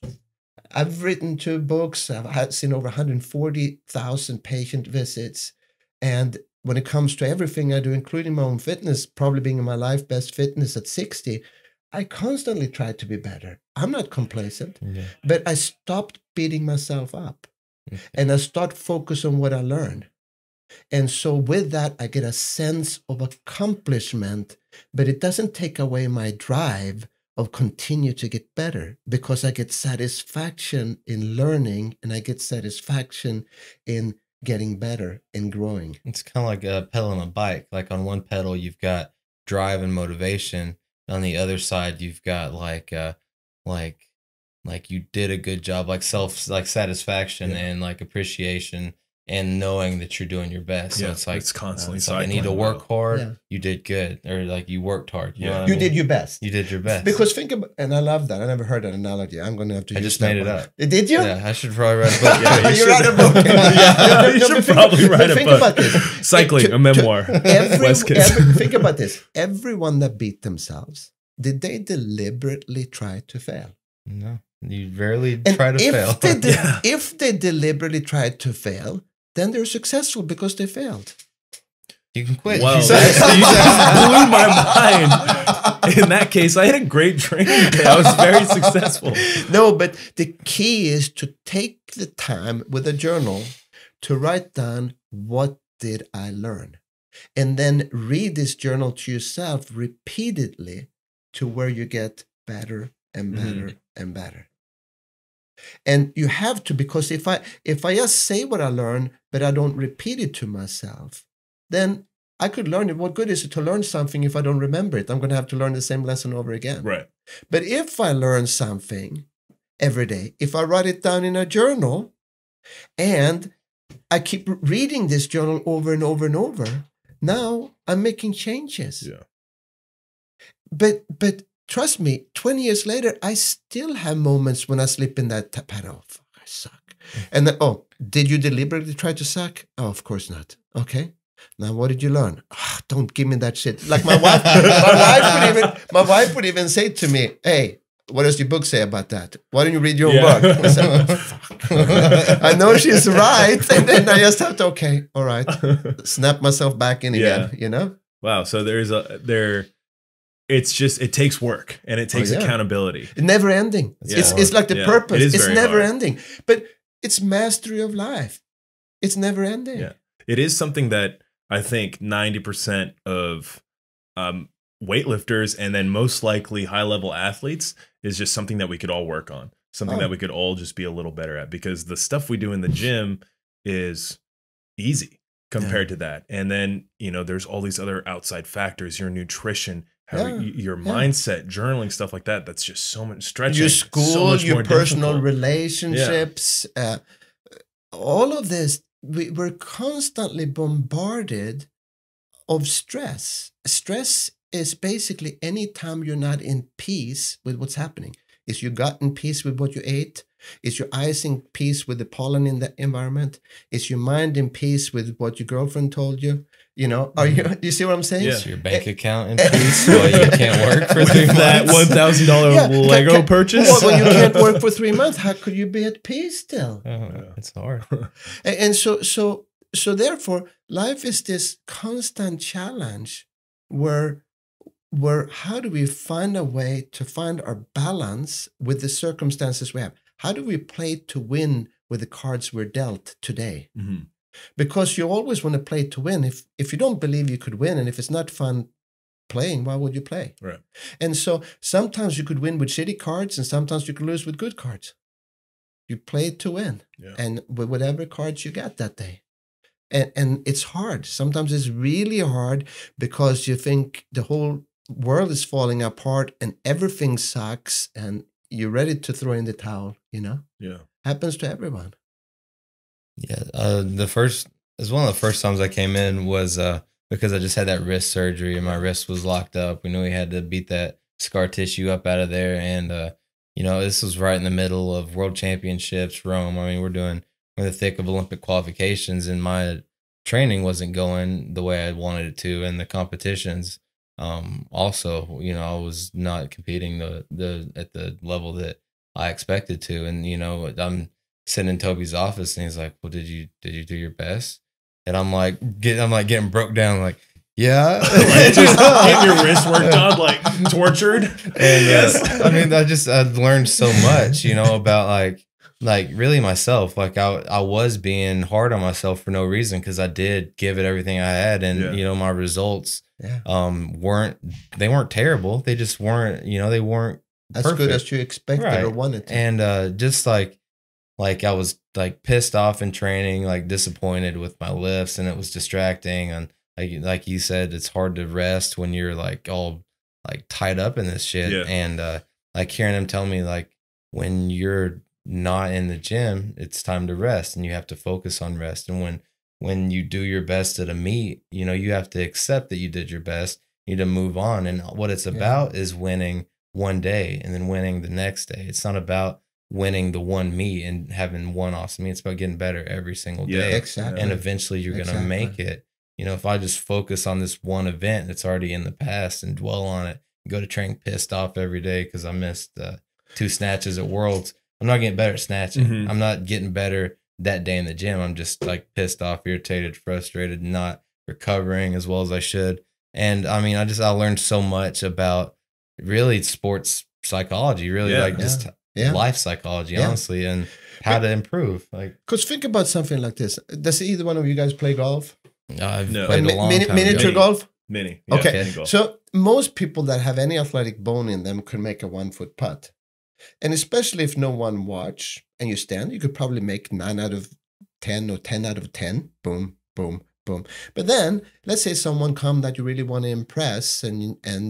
I've written 2 books. I've seen over 140,000 patient visits. And when it comes to everything I do, including my own fitness, probably being in my life best fitness at 60, I constantly try to be better. I'm not complacent, but I stopped beating myself up, and I start focus on what I learned. And so with that, I get a sense of accomplishment, but it doesn't take away my drive of continue to get better, because I get satisfaction in learning, and I get satisfaction in getting better and growing. It's kind of like a pedal on a bike. Like on one pedal, you've got drive and motivation. On the other side, you've got like you did a good job, like satisfaction and like appreciation and knowing that you're doing your best. So it's like it's constantly I need to work hard. You did good, or like you worked hard. You know what I You mean? did your best. You did your best. Because think about, and I love that. I never heard that analogy. I'm going to have to I use just that made it one. up. Did you? Yeah, I should probably write a book. Yeah, You write a book. You should probably write a think book. about this. Cycling, a memoir. West Kids. Think about this. Everyone that beat themselves, did they deliberately try to fail? No, you rarely And try to fail. If they deliberately tried to fail, then they're successful because they failed. You can quit. Wow, You you said- just blew my mind. In that case, I had a great training day. I was very successful. No, but the key is to take the time with a journal to write down, what did I learn? And then read this journal to yourself repeatedly to where you get better and better and better. And you have to, because if I just say what I learned, but I don't repeat it to myself, then I could learn it. What good is it to learn something if I don't remember it? I'm going to have to learn the same lesson over again. Right. But if I learn something every day, if I write it down in a journal, and I keep reading this journal over and over and over, now I'm making changes. Yeah. But trust me, 20 years later, I still have moments when I slip in that pattern. Oh, fuck, I suck. And then, oh, did you deliberately try to suck? Oh, of course not. Okay. Now, what did you learn? "Ah, don't give me that shit." Like my wife would even say to me, "Hey, what does your book say about that? Why don't you read your own book?" I said, "Fuck." I know she's right, and then I just have to, okay, all right, snap myself back in again. You know? Wow. So it's just, it takes work and it takes accountability. Never ending. It's like the purpose. It's never ending. But it's mastery of life. It's never ending. Yeah. It is something that I think 90% of weightlifters and then most likely high level athletes is just something that we could all work on. Something that we could all just be a little better at, because the stuff we do in the gym is easy compared to that. And then, you know, there's all these other outside factors, your nutrition, your mindset, journaling, stuff like that. That's just so much stretching. Your school, so your personal relationships, all of this, we're constantly bombarded of stress. Stress is basically any time you're not in peace with what's happening. Is your gut in peace with what you ate? Is your eyes in peace with the pollen in the environment? Is your mind in peace with what your girlfriend told you? You know, do you see what I'm saying? Is your bank account in peace while you can't work for 3 months? That $1,000 Lego purchase? Well, when you can't work for 3 months, how could you be at peace still? It's hard. And so therefore, life is this constant challenge where how do we find a way to find our balance with the circumstances we have? How do we play to win with the cards we're dealt today? Mm-hmm. Because you always want to play to win. If you don't believe you could win, and if it's not fun playing, why would you play? Right. And so sometimes you could win with shitty cards, and sometimes you could lose with good cards. You play to win, and with whatever cards you got that day. And it's hard. Sometimes it's really hard because you think the whole world is falling apart and everything sucks, and you're ready to throw in the towel. You know? Yeah. Happens to everyone. Yeah, it's one of the first times I came in was because I just had that wrist surgery and my wrist was locked up. We knew we had to beat that scar tissue up out of there, and you know, this was right in the middle of World Championships, Rome. I mean, we're in the thick of Olympic qualifications, and my training wasn't going the way I wanted it to, and the competitions. Also, you know, I was not competing at the level that I expected to, and you know, I'm sitting in Toby's office, and he's like, "Well, did you do your best?" And I'm like getting broke down, like, yeah, like just getting your wrist worked on, like tortured. And I mean, I learned so much, you know, about like really myself. Like I was being hard on myself for no reason, because I did give it everything I had, and you know, my results weren't terrible. They just weren't, you know, they weren't as perfect. Good as you expected or wanted to. And just like I was like pissed off in training, like disappointed with my lifts, and it was distracting. And like you said, it's hard to rest when you're like all like tied up in this shit. Yeah. And like hearing him tell me, like, when you're not in the gym, it's time to rest, and you have to focus on rest. And when you do your best at a meet, you know, you have to accept that you did your best. You need to move on. And what it's about is winning one day and then winning the next day. It's not about winning the one meet and having one awesome meet. It's about getting better every single day. Exactly. And eventually you're going to make it. You know, if I just focus on this one event that's already in the past and dwell on it, go to train pissed off every day because I missed 2 snatches at Worlds, I'm not getting better at snatching. Mm-hmm. I'm not getting better that day in the gym. I'm just like pissed off, irritated, frustrated, not recovering as well as I should. And I mean, I learned so much about really sports psychology, really life psychology, honestly, and how to improve. Like, because think about something like this. Does either one of you guys play golf? I've played a long time. Miniature golf? Mini. Yeah, okay. Mini golf. So most people that have any athletic bone in them can make a 1-foot putt. And especially if no one watch and you stand, you could probably make 9 out of 10 or 10 out of 10. Boom, boom, boom. But then let's say someone come that you really want to impress and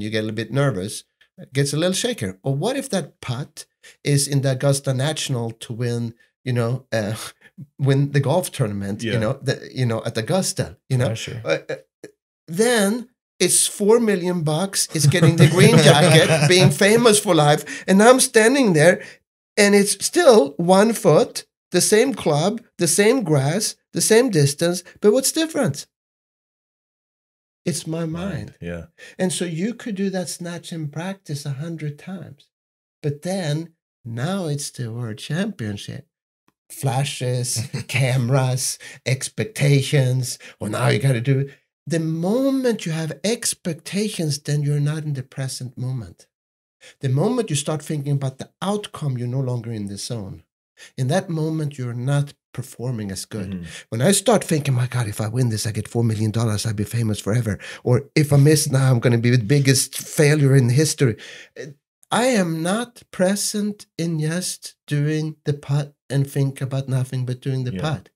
you get a little bit nervous, gets a little shaker. Or what if that putt is in the Augusta National to win, win the golf tournament, at Augusta, sure. Then it's $4 million. It's getting the green jacket, being famous for life. And I'm standing there and it's still 1 foot, the same club, the same grass, the same distance. But what's different? It's my mind. Yeah. And so you could do that snatch in practice 100 times. But then now it's the World Championship. Flashes, cameras, expectations. Well, now you got to do it. The moment you have expectations, then you're not in the present moment. The moment you start thinking about the outcome, you're no longer in the zone. In that moment, you're not performing as good. Mm-hmm. When I start thinking, my God, if I win this, I get $4 million, I'll be famous forever. Or if I miss now, I'm going to be the biggest failure in history. I am not present in just doing the putt and think about nothing but doing the putt.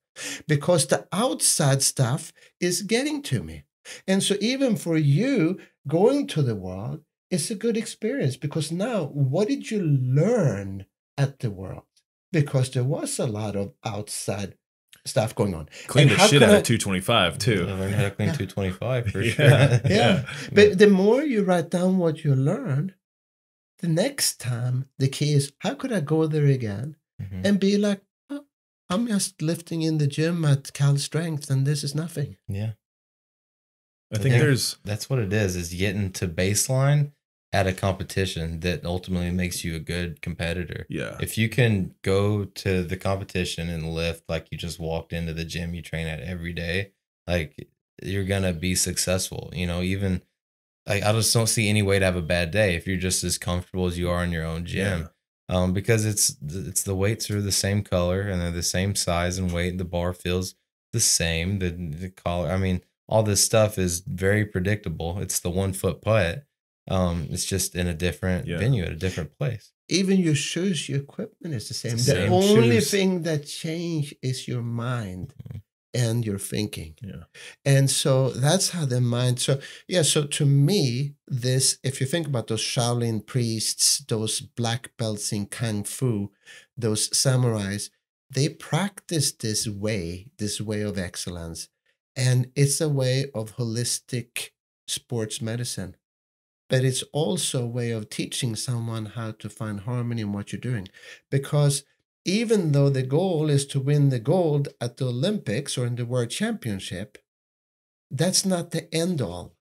Because the outside stuff is getting to me. And so even for you, going to the world is a good experience, because now what did you learn at the world? Because there was a lot of outside stuff going on. Clean the shit out of 225 too. I learned how to clean 225 for sure. Yeah. But the more you write down what you learned, the next time the key is, how could I go there again and be like, oh, I'm just lifting in the gym at Cal Strength and this is nothing. Yeah. I think that's what it is getting to baseline at a competition that ultimately makes you a good competitor. Yeah. If you can go to the competition and lift like you just walked into the gym you train at every day, like you're going to be successful. You know, even like I just don't see any way to have a bad day if you're just as comfortable as you are in your own gym. Because it's the weights are the same color and they're the same size and weight. The bar feels the same. The collar, I mean, all this stuff is very predictable. It's the 1 foot putt. It's just in a different venue at a different place. Even your shoes, your equipment is the same. The only thing that change is your mind and your thinking. Yeah. And so that's how the mind. So to me, this, if you think about those Shaolin priests, those black belts in Kung Fu, those samurais, they practice this way of excellence. And it's a way of holistic sports medicine. But it's also a way of teaching someone how to find harmony in what you're doing. Because even though the goal is to win the gold at the Olympics or in the World Championship, that's not the end all.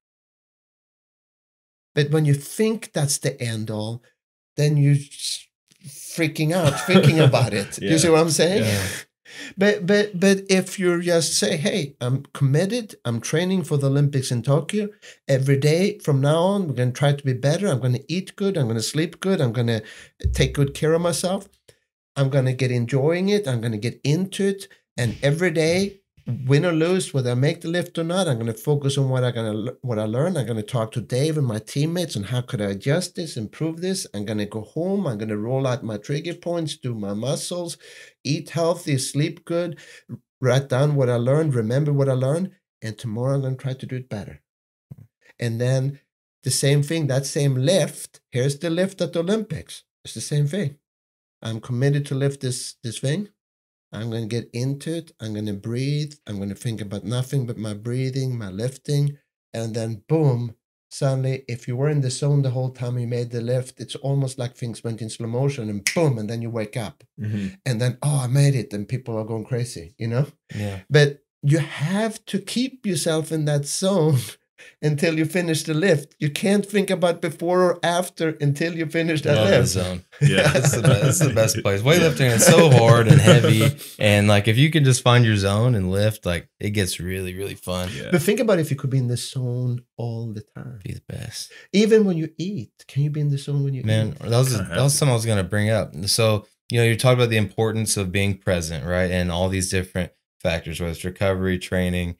But when you think that's the end all, then you're freaking out thinking about it. You see what I'm saying? Yeah. But if you just say, hey, I'm committed, I'm training for the Olympics in Tokyo every day from now on, we're going to try to be better, I'm going to eat good, I'm going to sleep good, I'm going to take good care of myself, I'm going to get enjoying it, I'm going to get into it, and every day, win or lose, whether I make the lift or not, I'm going to focus on what I learn. I'm going to talk to Dave and my teammates on how could I adjust this, improve this. I'm going to go home. I'm going to roll out my trigger points, do my muscles, eat healthy, sleep good, write down what I learned, remember what I learned, and tomorrow I'm going to try to do it better. And then the same thing, that same lift, here's the lift at the Olympics. It's the same thing. I'm committed to lift this thing. I'm going to get into it. I'm going to breathe. I'm going to think about nothing but my breathing, my lifting. And then boom, suddenly, if you were in the zone the whole time you made the lift, it's almost like things went in slow motion and boom, and then you wake up. And then, oh, I made it. And people are going crazy, you know? Yeah. But you have to keep yourself in that zone until you finish the lift. You can't think about before or after until you finish that lift. The zone. Yeah, that's the best place. Weightlifting is so hard and heavy, and like if you can just find your zone and lift, like it gets really, really fun. Yeah. But think about if you could be in the zone all the time. Be the best. Even when you eat, can you be in the zone when you eat? Man, that was something I was going to bring up. So you're talking about the importance of being present, right? And all these different factors, whether it's recovery, training,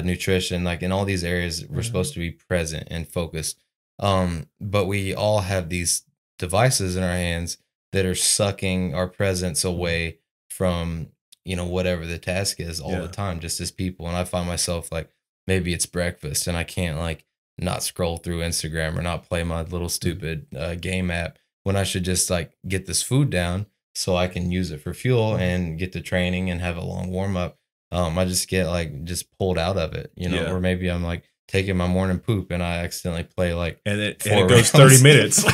nutrition, like in all these areas, we're supposed to be present and focused. But we all have these devices in our hands that are sucking our presence away from, whatever the task is all the time, just as people. And I find myself like, maybe it's breakfast and I can't like not scroll through Instagram or not play my little stupid game app when I should just like get this food down so I can use it for fuel and get to training and have a long warm up. I just get like just pulled out of it, or maybe I'm like taking my morning poop, and I accidentally play like and it 4 goes rounds. 30 minutes.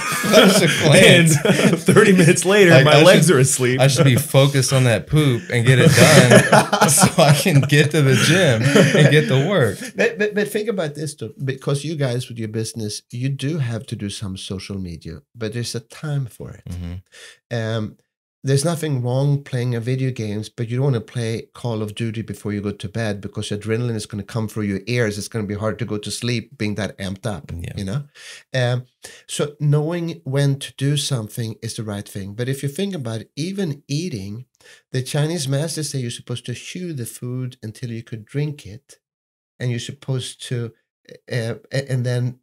And And 30 minutes later, like, my legs are asleep. I should be focused on that poop and get it done so I can get to the gym and get to work. But think about this too, because you guys with your business, you do have to do some social media, but there's a time for it. There's nothing wrong playing a video games, but you don't want to play Call of Duty before you go to bed because adrenaline is going to come through your ears. It's going to be hard to go to sleep being that amped up, you know? So knowing when to do something is the right thing. But if you think about it, even eating, the Chinese masters say you're supposed to chew the food until you could drink it. And you're supposed to, and then,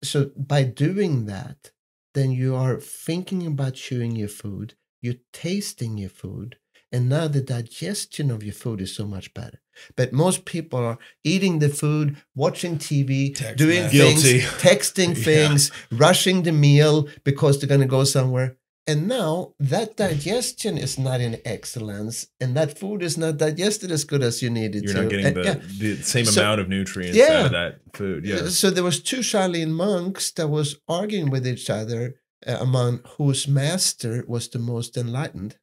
so by doing that, then you are thinking about chewing your food. You're tasting your food, and now the digestion of your food is so much better. But most people are eating the food, watching TV, doing things, texting things, rushing the meal because they're going to go somewhere. And now that digestion is not in excellence, and that food is not digested as good as you need it to. You're not getting the same amount of nutrients out of that food. Yeah. So there was 2 Shaolin monks that was arguing with each other among whose master was the most enlightened.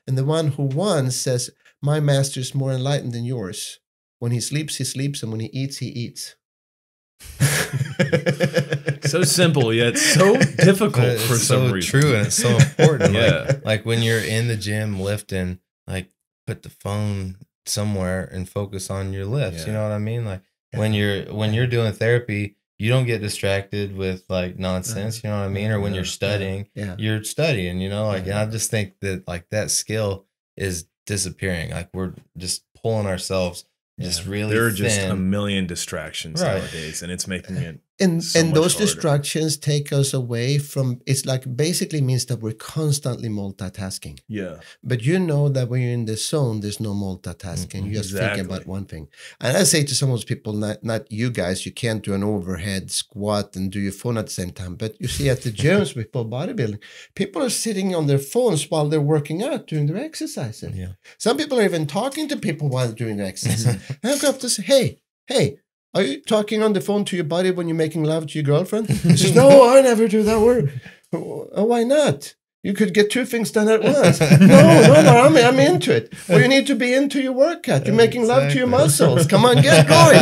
And the one who won says, my master is more enlightened than yours. When he sleeps, and when he eats, he eats. So simple, yet so difficult for some reason. True, and it's so important. Like when you're in the gym lifting, like put the phone somewhere and focus on your lifts. You know what I mean? Like when you're doing therapy, you don't get distracted with like nonsense, you know what I mean? Or when you're studying, you're studying, you know, like, and I just think that like that skill is disappearing. Like we're just pulling ourselves just really there are thin. just a million distractions nowadays, and it's making it and so much those harder. distractions take us away from, it's like basically means that we're constantly multitasking. But you know that when you're in the zone, there's no multitasking. You're just thinking about one thing. And I say to some of those people, not you guys, you can't do an overhead squat and do your phone at the same time. But you see at the gyms with bodybuilding, people are sitting on their phones while they're working out, doing their exercises. Some people are even talking to people while they're doing their exercise. And I go up to say, hey, are you talking on the phone to your body when you're making love to your girlfriend? He says, no, I never do that word. Oh, why not? You could get 2 things done at once. No, I'm into it. Well, you need to be into your workout. You're making love to your muscles. Come on, get going.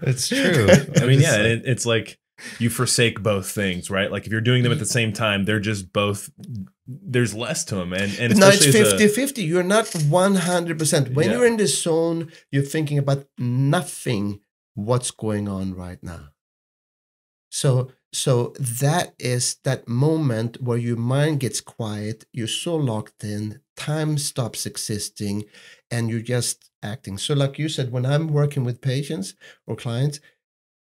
It's true. I mean, it's like you forsake both things, right? Like if you're doing them at the same time, they're just both, there's less to them. And no, it's 50-50. You're not 100%. When you're in the zone, you're thinking about nothing, what's going on right now. So that is that moment where your mind gets quiet, you're so locked in, time stops existing, and you're just acting. So like you said, when I'm working with patients or clients,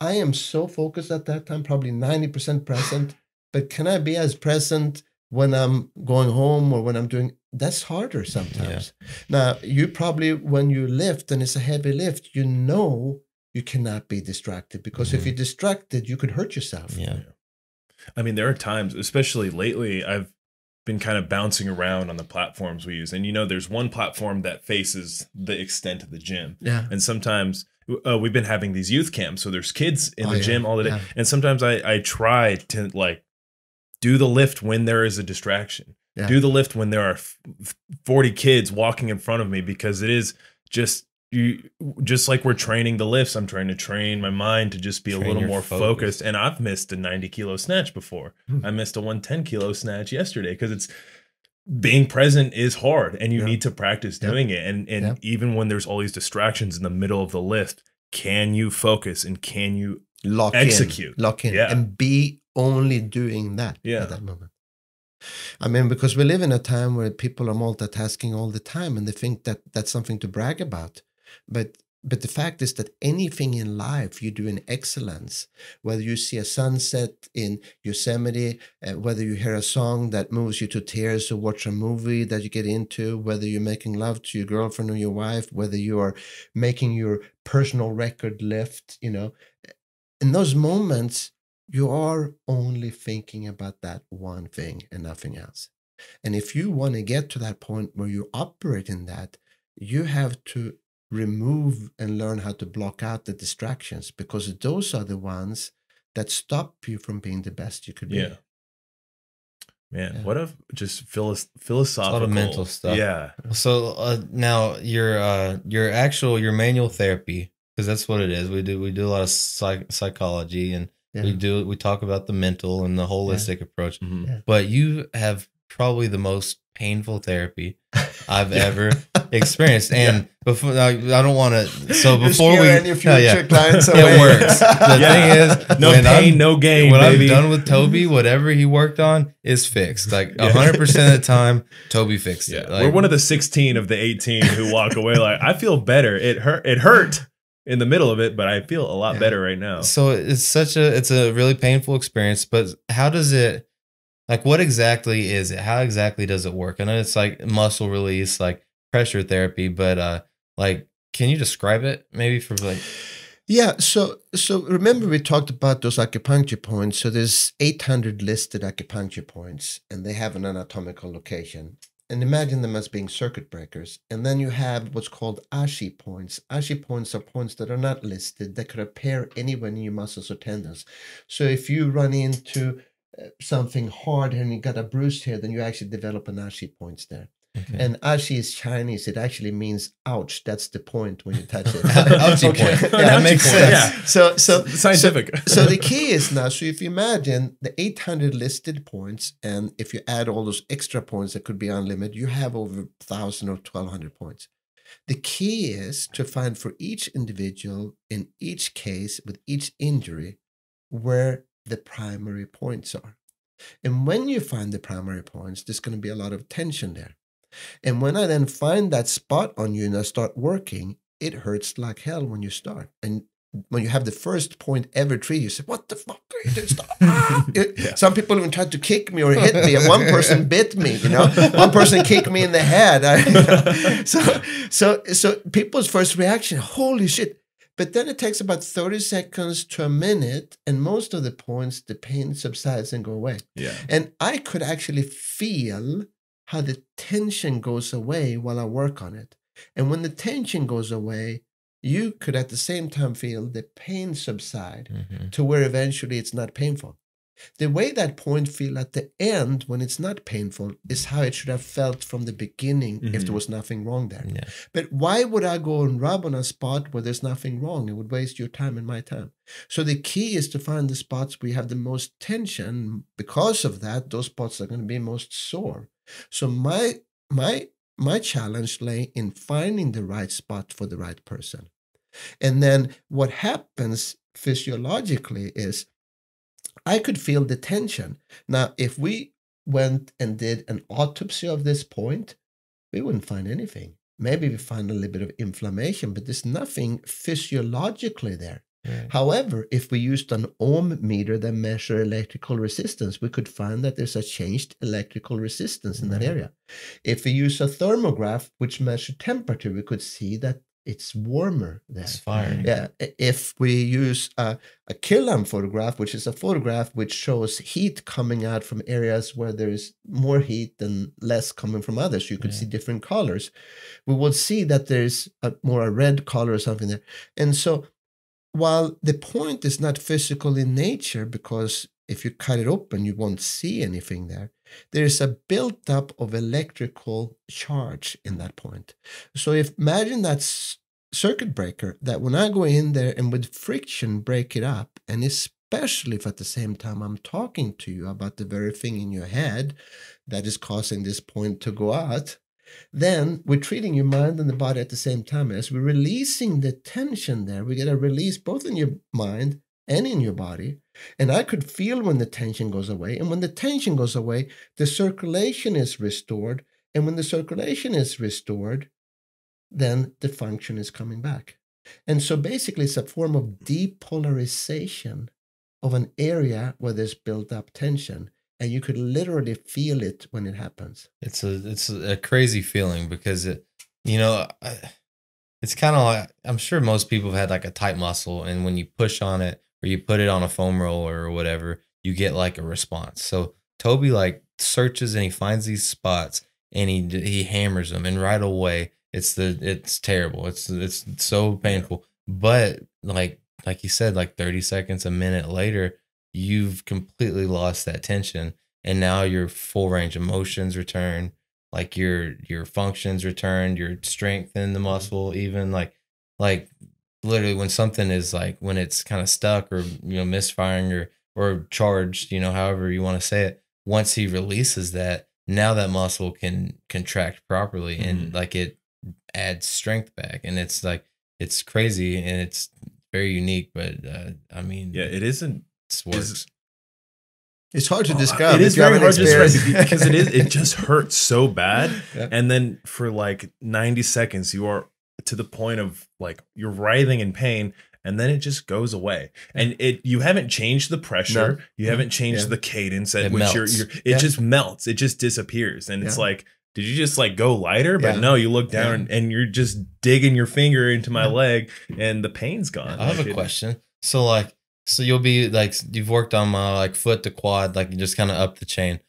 I am so focused at that time, probably 90% present. But can I be as present when I'm going home or when I'm doing, that's harder sometimes. Now, you probably, when you lift and it's a heavy lift, you know you cannot be distracted because if you're distracted, you could hurt yourself. I mean, there are times, especially lately, I've been kind of bouncing around on the platforms we use. And, you know, there's one platform that faces the extent of the gym. And sometimes we've been having these youth camps. So there's kids in the gym all the day. And sometimes I try to like do the lift when there is a distraction. Do the lift when there are 40 kids walking in front of me, because it is just, just like we're training the lifts, I'm trying to train my mind to just be a little more focused. And I've missed a 90-kilo snatch before. I missed a 110-kilo snatch yesterday because it's being present is hard, and you need to practice doing it. And even when there's all these distractions in the middle of the lift, can you focus and can you execute? Lock in, and be only doing that at that moment. I mean, because we live in a time where people are multitasking all the time, and they think that that's something to brag about. But the fact is that anything in life you do in excellence, whether you see a sunset in Yosemite, whether you hear a song that moves you to tears or watch a movie that you get into, whether you're making love to your girlfriend or your wife, whether you are making your personal record lift, you know, in those moments, you are only thinking about that one thing and nothing else. And if you want to get to that point where you operate in that, you have to remove and learn how to block out the distractions, because those are the ones that stop you from being the best you could be. Yeah. Man, Yeah. what a just philosophical. It's a lot of mental stuff. Yeah. So now your manual therapy, because that's what it is. We do a lot of psychology, and we talk about the mental and the holistic approach. Mhm. Yeah. But you have probably the most painful therapy I've ever experienced. And before I don't want to. So before we your future clients away. it works. The thing is, No pain, no gain. When baby. I'm done with Toby, whatever he worked on is fixed. Like 100% of the time, Toby fixed it. Like, we're one of the 16 of the 18 who walk away like, I feel better. It hurt in the middle of it, but I feel a lot better right now. So it's a really painful experience. But how does it? Like, what exactly is it? How exactly does it work? I know it's like muscle release, like pressure therapy, but like, can you describe it maybe for like? Yeah. So remember we talked about those acupuncture points. So there's 800 listed acupuncture points, and they have an anatomical location. And imagine them as being circuit breakers. And then you have what's called ashi points. Ashi points are points that are not listed, that could appear anywhere in your muscles or tendons. So if you run into something hard and you got a bruise here, then you actually develop an ashi points there. Okay. And ashi is Chinese. It actually means ouch. That's the point when you touch it. Ouchie point. Yeah, that makes sense. Yeah. So scientific. So the key is now, so if you imagine the 800 listed points, and if you add all those extra points that could be unlimited, you have over 1,000 or 1,200 points. The key is to find for each individual, in each case, with each injury, where the primary points are. And when you find the primary points, there's going to be a lot of tension there. And when I then find that spot on you and I start working, it hurts like hell when you start. And when you have the first point ever treated, you say, what the fuck are you doing? Stop. Some people even tried to kick me or hit me, and one person bit me, one person kicked me in the head. So people's first reaction, holy shit. But then it takes about 30 seconds to a minute, and most of the points, the pain subsides and go away. Yeah. And I could actually feel how the tension goes away while I work on it. And when the tension goes away, you could at the same time feel the pain subside to where eventually it's not painful. The way that point feel at the end when it's not painful is how it should have felt from the beginning if there was nothing wrong there. Yeah. But why would I go and rub on a spot where there's nothing wrong? It would waste your time and my time. So the key is to find the spots where you have the most tension. Because of that, those spots are going to be most sore. So my challenge lay in finding the right spot for the right person. And then what happens physiologically is I could feel the tension. Now, if we went and did an autopsy of this point, we wouldn't find anything. Maybe we find a little bit of inflammation, but there's nothing physiologically there. Right. However, if we used an ohm meter that measures electrical resistance, we could find that there's a changed electrical resistance in that area. If we use a thermograph, which measures temperature, we could see that it's warmer there. It's firing. Yeah. If we use a kill-lamp photograph, which is a photograph which shows heat coming out from areas where there is more heat and less coming from others, you could see different colors. We will see that there's a red color or something there. And so while the point is not physical in nature, because if you cut it open, you won't see anything there, there is a built-up of electrical charge in that point. So imagine that circuit breaker, that when I go in there and with friction break it up, and especially if at the same time I'm talking to you about the very thing in your head that is causing this point to go out, then we're treating your mind and the body at the same time. As we're releasing the tension there, we get a release both in your mind and in your body. And I could feel when the tension goes away. And when the tension goes away, the circulation is restored. And when the circulation is restored, then the function is coming back. And so basically it's a form of depolarization of an area where there's built up tension. And you could literally feel it when it happens. It's a crazy feeling because it's kind of like, I'm sure most people have had like a tight muscle, and when you push on it or you put it on a foam roller or whatever, you get like a response. So Toby like searches and he finds these spots and he hammers them, and right away it's terrible. It's so painful. But like you said, like 30 seconds, a minute later, you've completely lost that tension, and now your full range of motions return, like your functions return, your strength in the muscle, even like literally when something is like when it's kind of stuck or misfiring or charged, however you want to say it, once he releases that, now that muscle can contract properly and like it adds strength back, and it's like it's crazy and it's very unique, but I mean, yeah, it isn't. It works. It's hard to describe. It is very hard to describe because it it just hurts so bad. Yeah. And then for like 90 seconds, you are to the point of like you're writhing in pain, and then it just goes away. And you haven't changed the pressure, No. you haven't changed Yeah. the cadence at It which melts. it just melts, it just disappears. And it's Yeah. like, did you just like go lighter? But Yeah. no, you look down and you're just digging your finger into my Yeah. leg, and the pain's gone. I have Like, a question. So you'll be like, you've worked on my like foot to quad, like just kind of up the chain.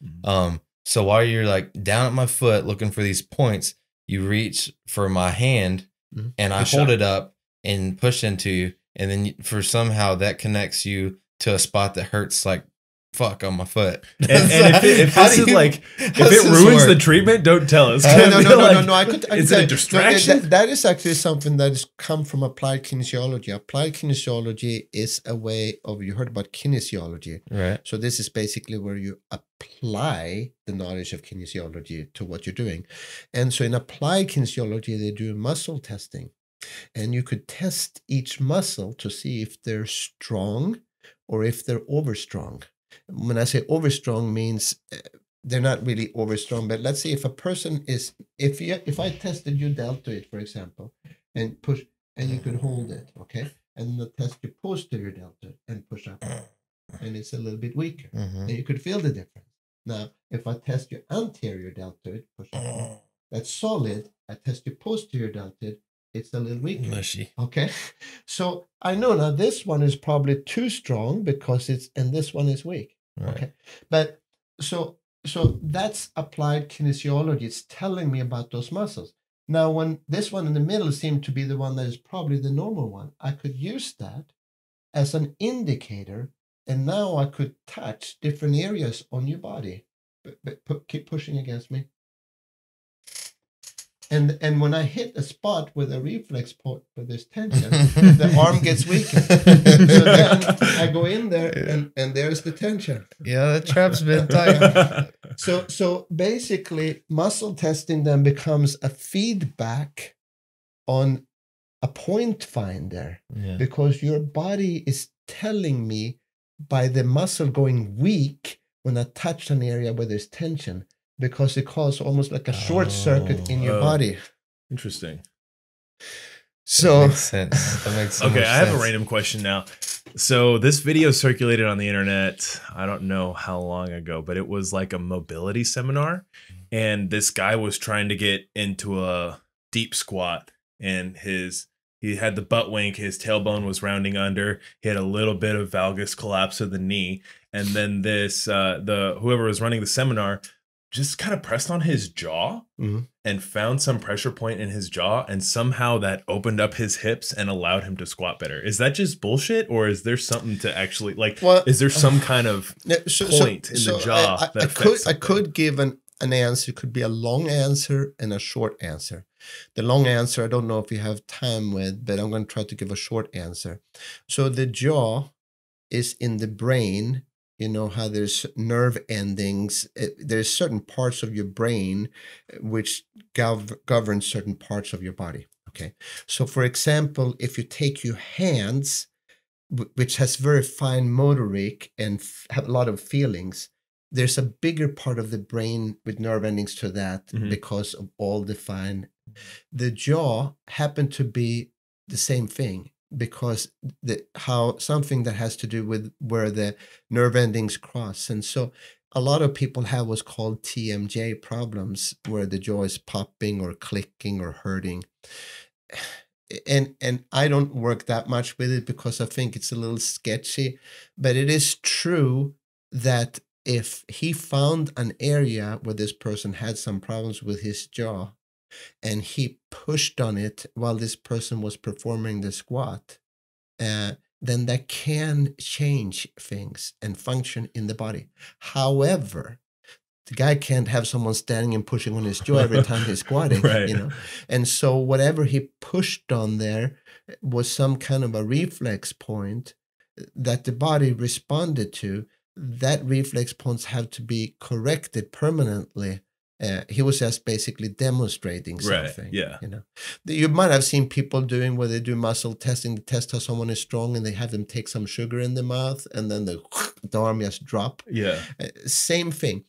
So while you're like down at my foot looking for these points, you reach for my hand Mhm. and I Push hold up. it up and push into you. And then for somehow that connects you to a spot that hurts like fuck on my foot. And if How this do is you- like, how if does it this ruins the work? treatment, don't tell us. No, Like, I could is tell it a you. distraction? That is actually something that has come from applied kinesiology. Applied kinesiology is a way of, you heard about kinesiology. Right. So this is basically where you apply the knowledge of kinesiology to what you're doing. And so in applied kinesiology, they do muscle testing. And you could test each muscle to see if they're strong or if they're overstrong. When I say overstrong means they're not really overstrong, but let's say if a person is, if I tested your deltoid, for example, and push, and you could hold it, okay? And the test your posterior deltoid and push up, and it's a little bit weaker, and you could feel the difference. Now, if I test your anterior deltoid, push up, that's solid. I test your posterior deltoid, it's a little weaker. Mushy. Okay, so I know now this one is probably too strong because and this one is weak. Right. Okay, but so that's applied kinesiology. It's telling me about those muscles. Now, when this one in the middle seemed to be the one that is probably the normal one, I could use that as an indicator, and now I could touch different areas on your body. But keep pushing against me. And when I hit a spot with a reflex point where there's tension, the arm gets weaker. So then I go in there and there's the tension. Yeah, that trap's been tight. So basically, muscle testing then becomes a feedback on a point finder, Yeah. because your body is telling me by the muscle going weak when I touch an area where there's tension, because it causes almost like a short circuit in your Oh. body. Interesting. So That makes sense. That makes so Okay, much I have a sense. random question now. So this video circulated on the internet, I don't know how long ago, but it was like a mobility seminar, and this guy was trying to get into a deep squat, and he had the butt wink, his tailbone was rounding under, he had a little bit of valgus collapse of the knee, and then this whoever was running the seminar just kind of pressed on his jaw and found some pressure point in his jaw, and somehow that opened up his hips and allowed him to squat better. Is that just bullshit, or is there something to actually like? Well, is there some kind of point in the jaw I that affects I could give an answer. It could be a long answer and a short answer. The long answer, I don't know if you have time with, but I'm going to try to give a short answer. So the jaw is in the brain. You know how there's nerve endings. There's certain parts of your brain which govern certain parts of your body. Okay. So for example, if you take your hands, which has very fine motoric and have a lot of feelings, there's a bigger part of the brain with nerve endings to that because of all the fine. The jaw happened to be the same thing, because how something that has to do with where the nerve endings cross. And so a lot of people have what's called Tmj problems, where the jaw is popping or clicking or hurting. And I don't work that much with it because I think it's a little sketchy, but it is true that if he found an area where this person had some problems with his jaw, and he pushed on it while this person was performing the squat, then that can change things and function in the body. However, the guy can't have someone standing and pushing on his jaw every time he's squatting, Right. you know. And so whatever he pushed on there was some kind of a reflex point that the body responded to. That reflex points have to be corrected permanently. He was just basically demonstrating Right, something. yeah. You know, you might have seen people doing where they do muscle testing to test how someone is strong, and they have them take some sugar in the mouth, and then the arm just drop. Yeah. Same thing.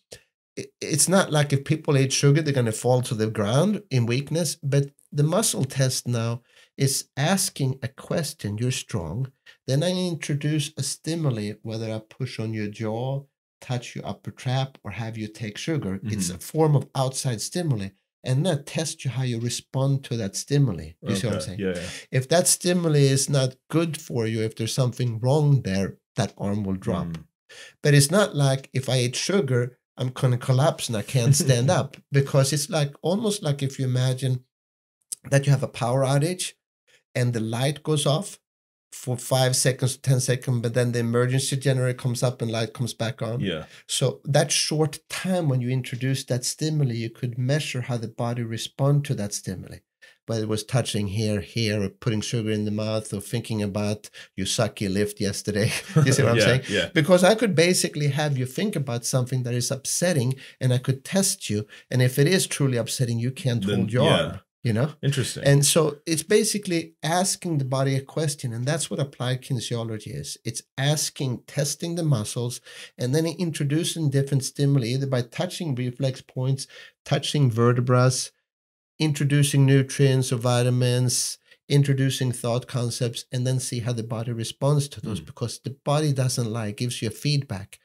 It's not like if people eat sugar, they're going to fall to the ground in weakness. But the muscle test now is asking a question. You're strong. Then I introduce a stimuli, whether I push on your jaw, touch your upper trap, or have you take sugar. Mm-hmm. It's a form of outside stimuli. And then test you how you respond to that stimuli. You see what I'm saying? Yeah, yeah. If that stimuli is not good for you, if there's something wrong there, that arm will drop. But it's not like if I eat sugar, I'm going to collapse and I can't stand up, because it's like almost like if you imagine that you have a power outage and the light goes off for 5 seconds, 10 seconds, but then the emergency generator comes up and light comes back on. Yeah. So that short time when you introduce that stimuli, you could measure how the body respond to that stimuli. Whether it was touching here, or putting sugar in the mouth, or thinking about you sucky lift yesterday. You see what I'm saying? Yeah. Because I could basically have you think about something that is upsetting, and I could test you. And if it is truly upsetting, you can't hold your arm, you know? Interesting. And so it's basically asking the body a question. And that's what applied kinesiology is. It's asking, testing the muscles, and then introducing different stimuli, either by touching reflex points, touching vertebrae, introducing nutrients or vitamins, introducing thought concepts, and then see how the body responds to those, because the body doesn't lie, it gives you a feedback.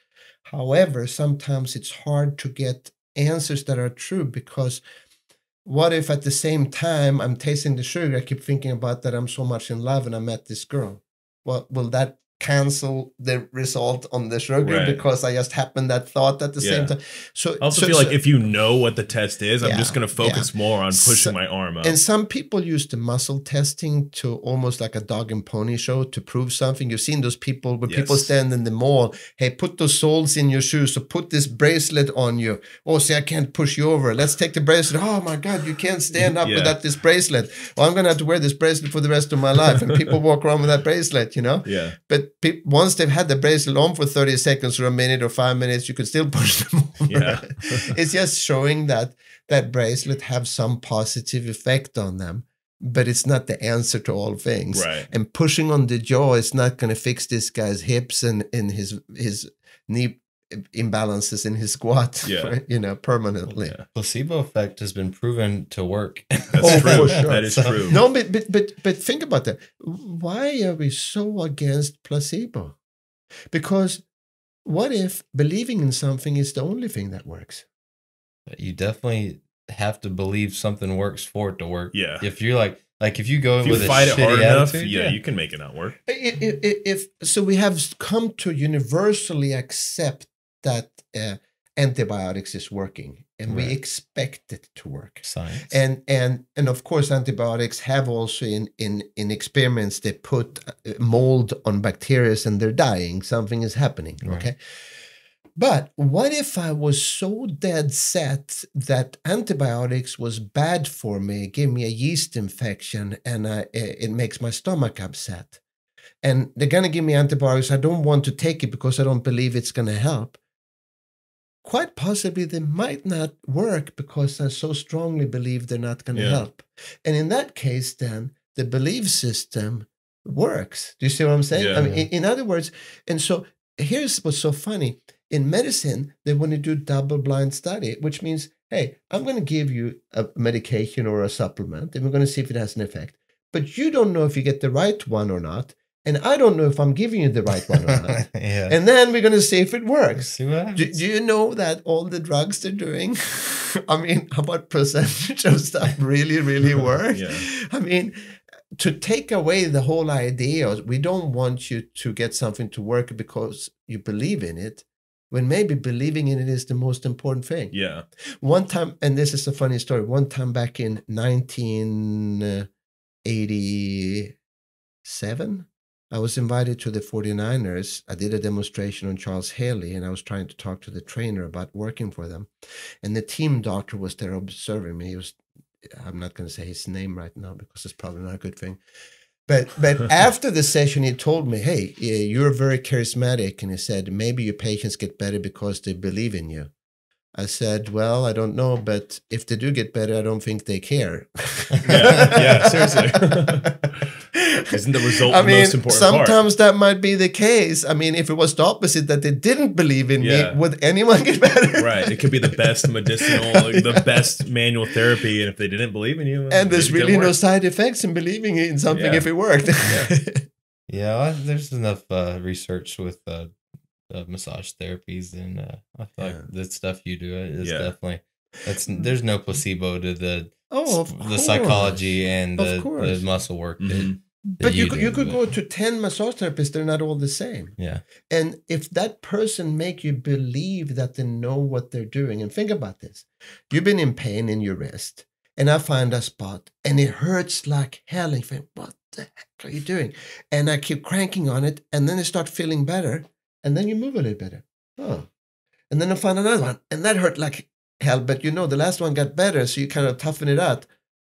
However, sometimes it's hard to get answers that are true, because what if at the same time I'm tasting the sugar, I keep thinking about that I'm so much in love and I met this girl? Well, will that cancel the result on the sugar, Right. because I just happened that thought at the same time? So I also feel like if you know what the test is, I'm just going to focus more on pushing my arm up. And some people use the muscle testing to almost like a dog and pony show to prove something. You've seen those people where people stand in the mall. Hey, put those soles in your shoes. So put this bracelet on you. Oh, see, I can't push you over. Let's take the bracelet. Oh my God, you can't stand up without this bracelet. Well, I'm going to have to wear this bracelet for the rest of my life. And people walk around with that bracelet, you know? Yeah. But once they've had the bracelet on for 30 seconds or a minute or 5 minutes, you could still push them over. Yeah. It's just showing that that bracelet have some positive effect on them, but it's not the answer to all things. Right. And pushing on the jaw is not going to fix this guy's hips and his knee imbalances in his squat, you know, permanently. Yeah. Placebo effect has been proven to work. That's true. For sure. That is true. No, but think about that. Why are we so against placebo? Because what if believing in something is the only thing that works? You definitely have to believe something works for it to work. Yeah. If you're like if you go in If with you a fight it hard shitty enough, attitude, you can make it not work. So we have come to universally accept that antibiotics is working, and we expect it to work. Science. And of course, antibiotics have also in experiments they put mold on bacteria and they're dying. Something is happening. Right. Okay. But what if I was so dead set that antibiotics was bad for me, give me a yeast infection, and it makes my stomach upset? And they're going to give me antibiotics. I don't want to take it because I don't believe it's going to help. Quite possibly they might not work because I so strongly believe they're not going to help. And in that case, then, the belief system works. Do you see what I'm saying? Yeah. I mean, in other words, and so here's what's so funny. In medicine, they want to do double-blind study, which means, hey, I'm going to give you a medication or a supplement, and we're going to see if it has an effect. But you don't know if you get the right one or not, and I don't know if I'm giving you the right one or not. Yeah. And then we're going to see if it works. See what happens. Do you know that all the drugs they're doing, I mean, how about percentage of stuff really, really work? Yeah. I mean, to take away the whole idea, we don't want you to get something to work because you believe in it. when maybe believing in it is the most important thing. Yeah. One time, and this is a funny story, one time back in 1987, I was invited to the 49ers. I did a demonstration on Charles Haley, and I was trying to talk to the trainer about working for them. And the team doctor was there observing me. He was, I'm not going to say his name right now because it's probably not a good thing. But after the session, he told me, hey, you're very charismatic. And he said, maybe your patients get better because they believe in you. I said, well, I don't know, but if they do get better, I don't think they care. Yeah, seriously. Isn't the result the most important sometimes part? that might be the case. I mean, if it was the opposite, that they didn't believe in me, would anyone get better? Right. It could be the best medicinal, like the best manual therapy. And if they didn't believe in you, and there's really no side effects in believing in something if it worked. There's enough research with massage therapies, and I feel like the stuff you do is definitely there's no placebo to the psychology and the muscle work. But you could go to 10 massage therapists, they're not all the same. Yeah. And if that person make you believe that they know what they're doing, and think about this, you've been in pain in your wrist, and I find a spot, and it hurts like hell, and you think, what the heck are you doing? And I keep cranking on it, and then I start feeling better, and then you move a little better. Oh. And then I find another one, and that hurt like hell, but the last one got better, so you kind of toughen it out.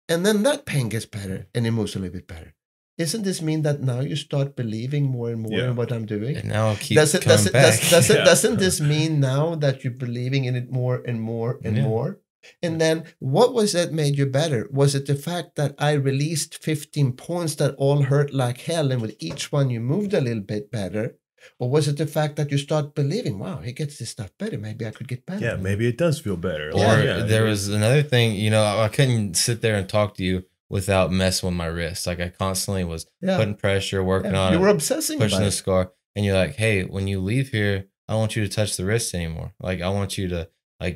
And then that pain gets better, and it moves a little bit better. Doesn't this mean that now you start believing more and more in what I'm doing? And now I'll keep coming back. Doesn't this mean now that you're believing in it more and more and more? And then what was that made you better? Was it the fact that I released 15 points that all hurt like hell, and with each one you moved a little bit better? Or was it the fact that you start believing, wow, he gets this stuff better, maybe I could get better? Yeah, maybe it does feel better. Or there was another thing, I couldn't sit there and talk to you without messing with my wrist. Like I constantly was putting pressure, working on it. You were obsessing pushing about the scar. And you're like, hey, when you leave here, I don't want you to touch the wrist anymore. Like I want you to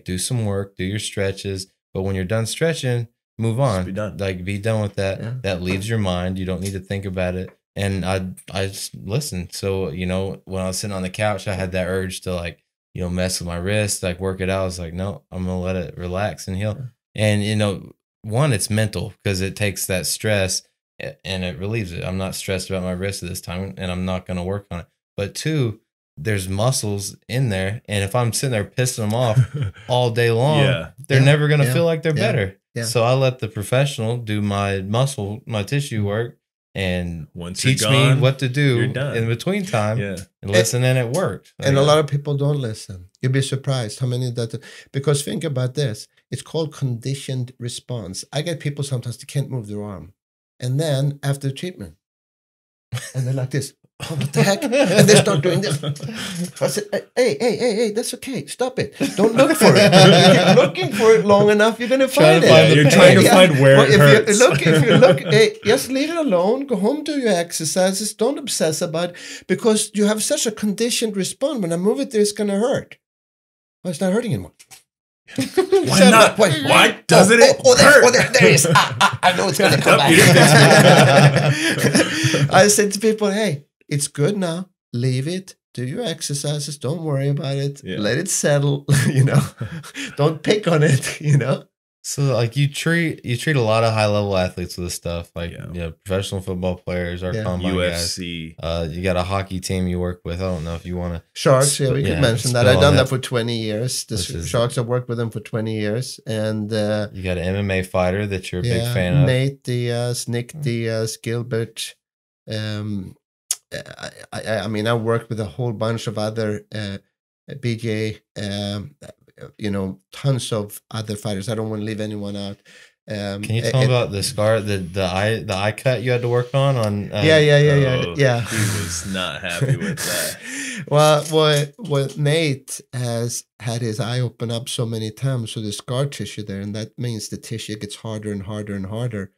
do some work, do your stretches. But when you're done stretching, move on. Just be done. Like be done with that. Yeah. That leaves your mind. You don't need to think about it. And I just listened. So, when I was sitting on the couch, I had that urge to mess with my wrist, work it out. I was like, no, I'm going to let it relax and heal. And, one, it's mental because it takes that stress and it relieves it. I'm not stressed about my wrist at this time, and I'm not going to work on it. But two, there's muscles in there, and if I'm sitting there pissing them off all day long, they're never going to feel like they're better. Yeah. So I let the professional do my tissue work and teach me what to do in between time. And listen, and it worked. And a lot of people don't listen. You'd be surprised how many because think about this. It's called conditioned response. I get people sometimes they can't move their arm. And then after the treatment, and they're like this, oh, what the heck? And they start doing this. I said, hey, that's okay. Stop it. Don't look for it. If you're looking for it long enough, you're going to find it. You're trying to find where it hurts. If you look, hey, just leave it alone. Go home, do your exercises. Don't obsess about it because you have such a conditioned response. When I move it there, it's going to hurt. Well, it's not hurting anymore. Why not? Why doesn't it hurt? There it is. I know it's going to come back. I said to people, hey, it's good now. Leave it. Do your exercises. Don't worry about it. Yeah. Let it settle. Don't pick on it. So you treat a lot of high level athletes with this stuff, professional football players, our combine UFC. Guys. You got a hockey team you work with. I don't know if you want to. Sharks. Yeah, we could mention that. I've done that for 20 years. The Sharks, I've worked with them for 20 years, and you got an MMA fighter that you're a big fan of. Nate Diaz, Nick Diaz, Gilbert. I mean, I worked with a whole bunch of other BJ. Tons of other fighters. I don't want to leave anyone out. Can you tell me about the scar, the eye cut you had to work on? Yeah. He was not happy with that. Well, Nate has had his eye open up so many times, so there's scar tissue there, and that means the tissue gets harder and harder and harder,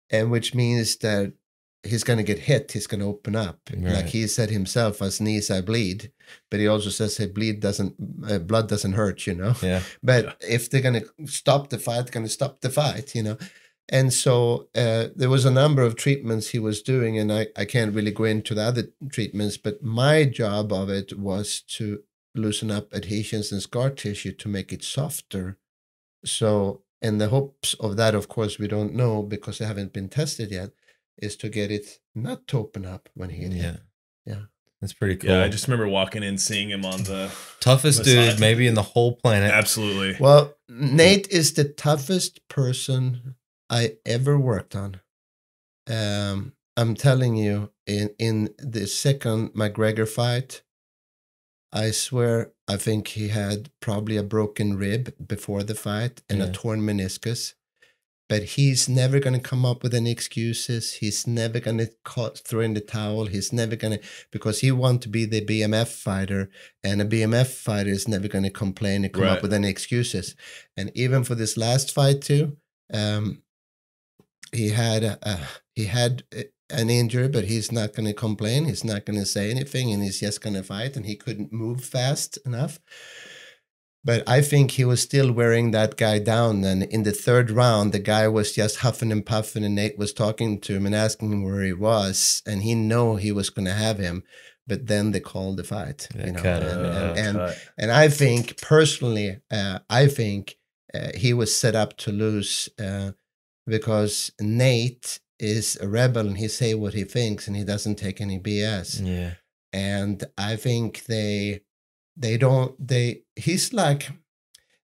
and which means that he's going to get hit. He's going to open up. Right. Like he said himself, "I sneeze, I bleed." But he also says, "Hey, blood doesn't hurt," Yeah. But if they're going to stop the fight, they're going to stop the fight, And so there was a number of treatments he was doing, and I can't really go into the other treatments, but my job of it was to loosen up adhesions and scar tissue to make it softer. So, in the hopes of that, of course, we don't know because they haven't been tested yet, is to get it not to open up when he hit. Yeah. That's pretty cool. Yeah, I just remember walking in, seeing him on the toughest dude maybe in the whole planet. Absolutely. Well, Nate is the toughest person I ever worked on. I'm telling you, in the second McGregor fight, I swear, I think he had probably a broken rib before the fight and a torn meniscus. But he's never going to come up with any excuses. He's never going to throw in the towel. He's never going to, because he wants to be the BMF fighter. And a BMF fighter is never going to complain and come up with any excuses. And even for this last fight too, he had an injury, but he's not going to complain. He's not going to say anything, and he's just going to fight. And he couldn't move fast enough. But I think he was still wearing that guy down. And in the third round, the guy was just huffing and puffing, and Nate was talking to him and asking him where he was. And he knew he was going to have him. But then they called the fight. And I think, personally, he was set up to lose because Nate is a rebel, and he say what he thinks, and he doesn't take any BS. Yeah. And I think he's like,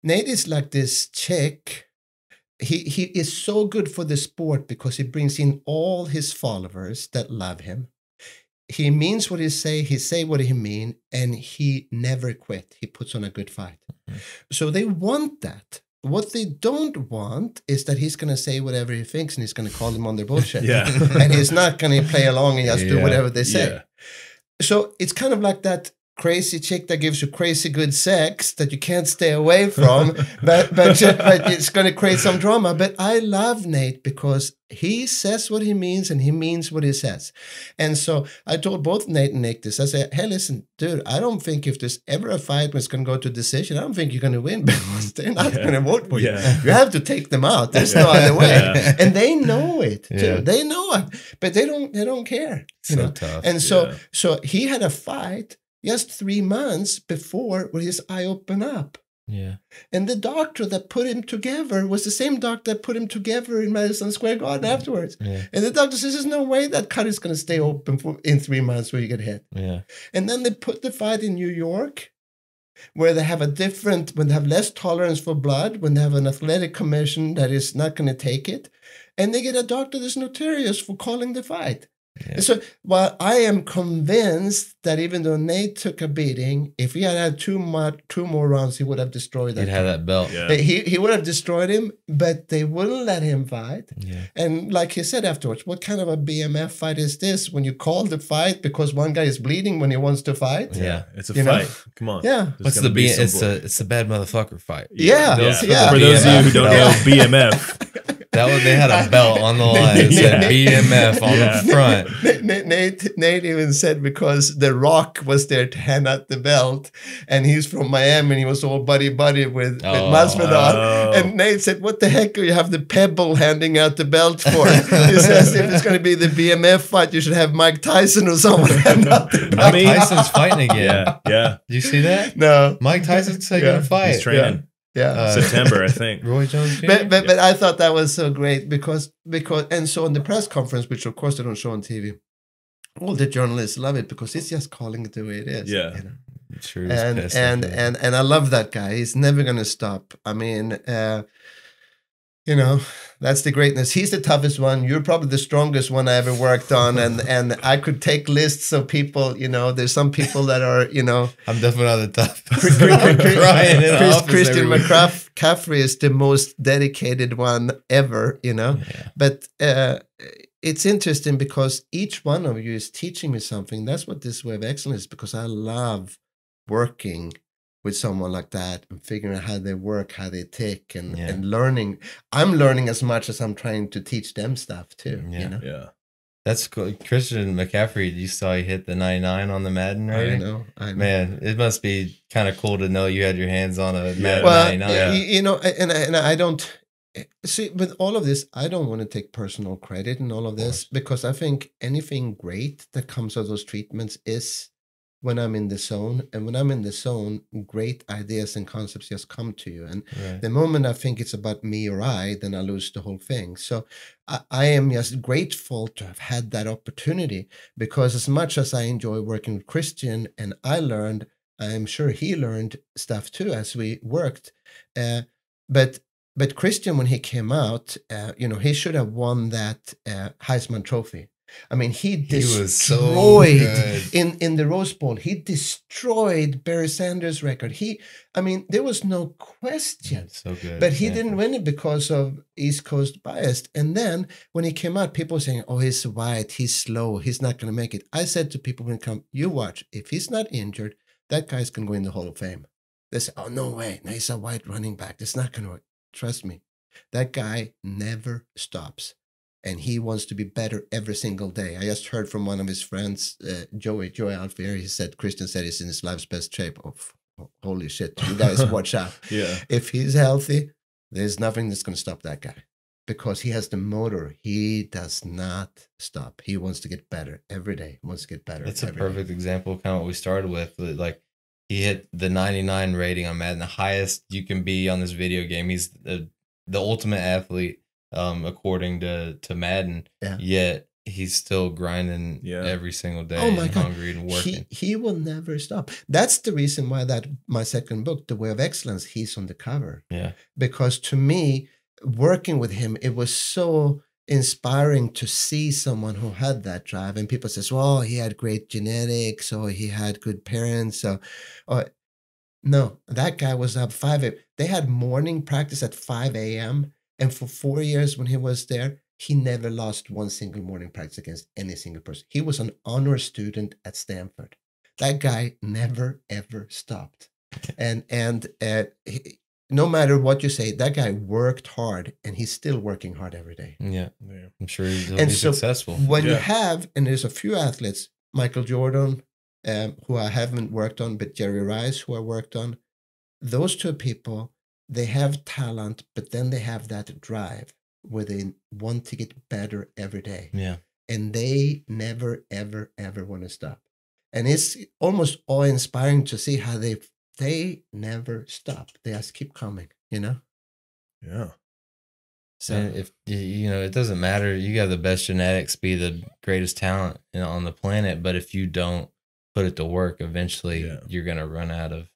Nate is like this chick. He is so good for the sport because he brings in all his followers that love him. He means what he say what he mean, and he never quit. He puts on a good fight. Mm-hmm. So they want that. What they don't want is that he's going to say whatever he thinks, and he's going to call them on their bullshit. And he's not going to play along and just do whatever they say. Yeah. So it's kind of like that crazy chick that gives you crazy good sex that you can't stay away from, but it's going to create some drama. But I love Nate because he says what he means, and he means what he says. And so I told both Nate and Nick this. I said, hey, listen, dude, I don't think if there's ever a fight where it's going to go to decision, I don't think you're going to win because they're not going to vote for you. You have to take them out. There's no other way. And they know it too. Yeah. They know it, but they don't care. You know? Tough. And so he had a fight just 3 months before where his eye opened up. Yeah. And the doctor that put him together was the same doctor that put him together in Madison Square Garden afterwards. Yeah. And the doctor says, there's no way that cut is going to stay open in 3 months where you get hit. Yeah. And then they put the fight in New York where they have when they have less tolerance for blood, when they have an athletic commission that is not going to take it. And they get a doctor that's notorious for calling the fight. Yeah. So while I am convinced that even though Nate took a beating, if he had two more rounds, he would have destroyed that. He'd have that belt. Yeah. He would have destroyed him, but they wouldn't let him fight. Yeah. And like he said afterwards, what kind of a BMF fight is this when you call the fight because one guy is bleeding when he wants to fight? Yeah, it's a fight. Come on. Yeah. What's the it's the bad motherfucker fight. Yeah. For those of you who don't know BMF. They had a belt on the line. It said BMF on the front. Nate even said because The Rock was there to hand out the belt, and he's from Miami, and he was all buddy with Masvidal. And Nate said, "What the heck do you have the Pebble handing out the belt for?" He says, "If it's going to be the BMF fight, you should have Mike Tyson or someone hand out the belt." Mike Tyson's fighting again. Yeah. Did you see that? No. Mike Tyson's going to fight. He's training. Yeah, September, I think. Roy Jones Jr. But I thought that was so great because and so in the press conference, which of course they don't show on TV, all the journalists love it because it's just calling it the way it is. Yeah, you know? Sure. And I love that guy. He's never gonna stop. I mean, that's the greatness. He's the toughest one. You're probably the strongest one I ever worked on. And I could take lists of people, there's some people that are, I'm definitely not the toughest. Christian McCaffrey is the most dedicated one ever, Yeah. But it's interesting because each one of you is teaching me something. That's what this Way of Excellence is, because I love working with someone like that and figuring out how they work, how they tick, and learning. I'm learning as much as I'm trying to teach them stuff too. Yeah. That's cool. Christian McCaffrey, you saw he hit the 99 on the Madden rating? I know. Man, it must be kind of cool to know you had your hands on a Madden 99. And I don't see with all of this, I don't want to take personal credit in all of this because I think anything great that comes out of those treatments is when I'm in the zone. And when I'm in the zone, great ideas and concepts just come to you. And Right. the moment I think it's about me or I, then I lose the whole thing. So I am just grateful to have had that opportunity, because as much as I enjoy working with Christian and I learned, I'm sure he learned stuff too as we worked. But Christian, when he came out, he should have won that Heisman Trophy. I mean, he was so destroyed good. in the Rose Bowl. He destroyed Barry Sanders' record. There was no question. So good. But he didn't win it because of East Coast bias. And then when he came out, people were saying, "Oh, he's white, he's slow, he's not going to make it." I said to people when it come, "You watch. If he's not injured, that guy's going to go in the Hall of Fame." They say, "Oh, no way. No, he's a white running back. It's not going to work." Trust me, that guy never stops. And he wants to be better every single day. I just heard from one of his friends, Joey Alfieri. He said, Christian said he's in his life's best shape. Oh, holy shit. You guys watch out. Yeah. If he's healthy, there's nothing that's going to stop that guy, because he has the motor. He does not stop. He wants to get better every day. He wants to get better. That's a every perfect example of kind of what we started with. Like, he hit the 99 rating on Madden, the highest you can be on this video game. He's the ultimate athlete, according to Madden. Yeah. Yet he's still grinding every single day. Oh my God. Hungry and working. He will never stop. That's the reason why my second book, The Way of Excellence, he's on the cover. Yeah. Because to me, working with him, it was so inspiring to see someone who had that drive. And people says, "Well, he had great genetics, or he had good parents." Or no, that guy was up 5 a.m. They had morning practice at 5 a.m. And for 4 years when he was there, he never lost one single morning practice against any single person. He was an honor student at Stanford. That guy never, ever stopped. And no matter what you say, that guy worked hard, and he's still working hard every day. Yeah. I'm sure he'll be successful. When you have, and there's a few athletes, Michael Jordan, who I haven't worked on, but Jerry Rice, who I worked on, those two people, they have talent, but then they have that drive where they want to get better every day. Yeah. And they never, ever, ever want to stop. And it's almost awe-inspiring to see how they never stop. They just keep coming, Yeah. So if it doesn't matter. You got the best genetics, be the greatest talent on the planet, but if you don't put it to work, eventually you're gonna run out of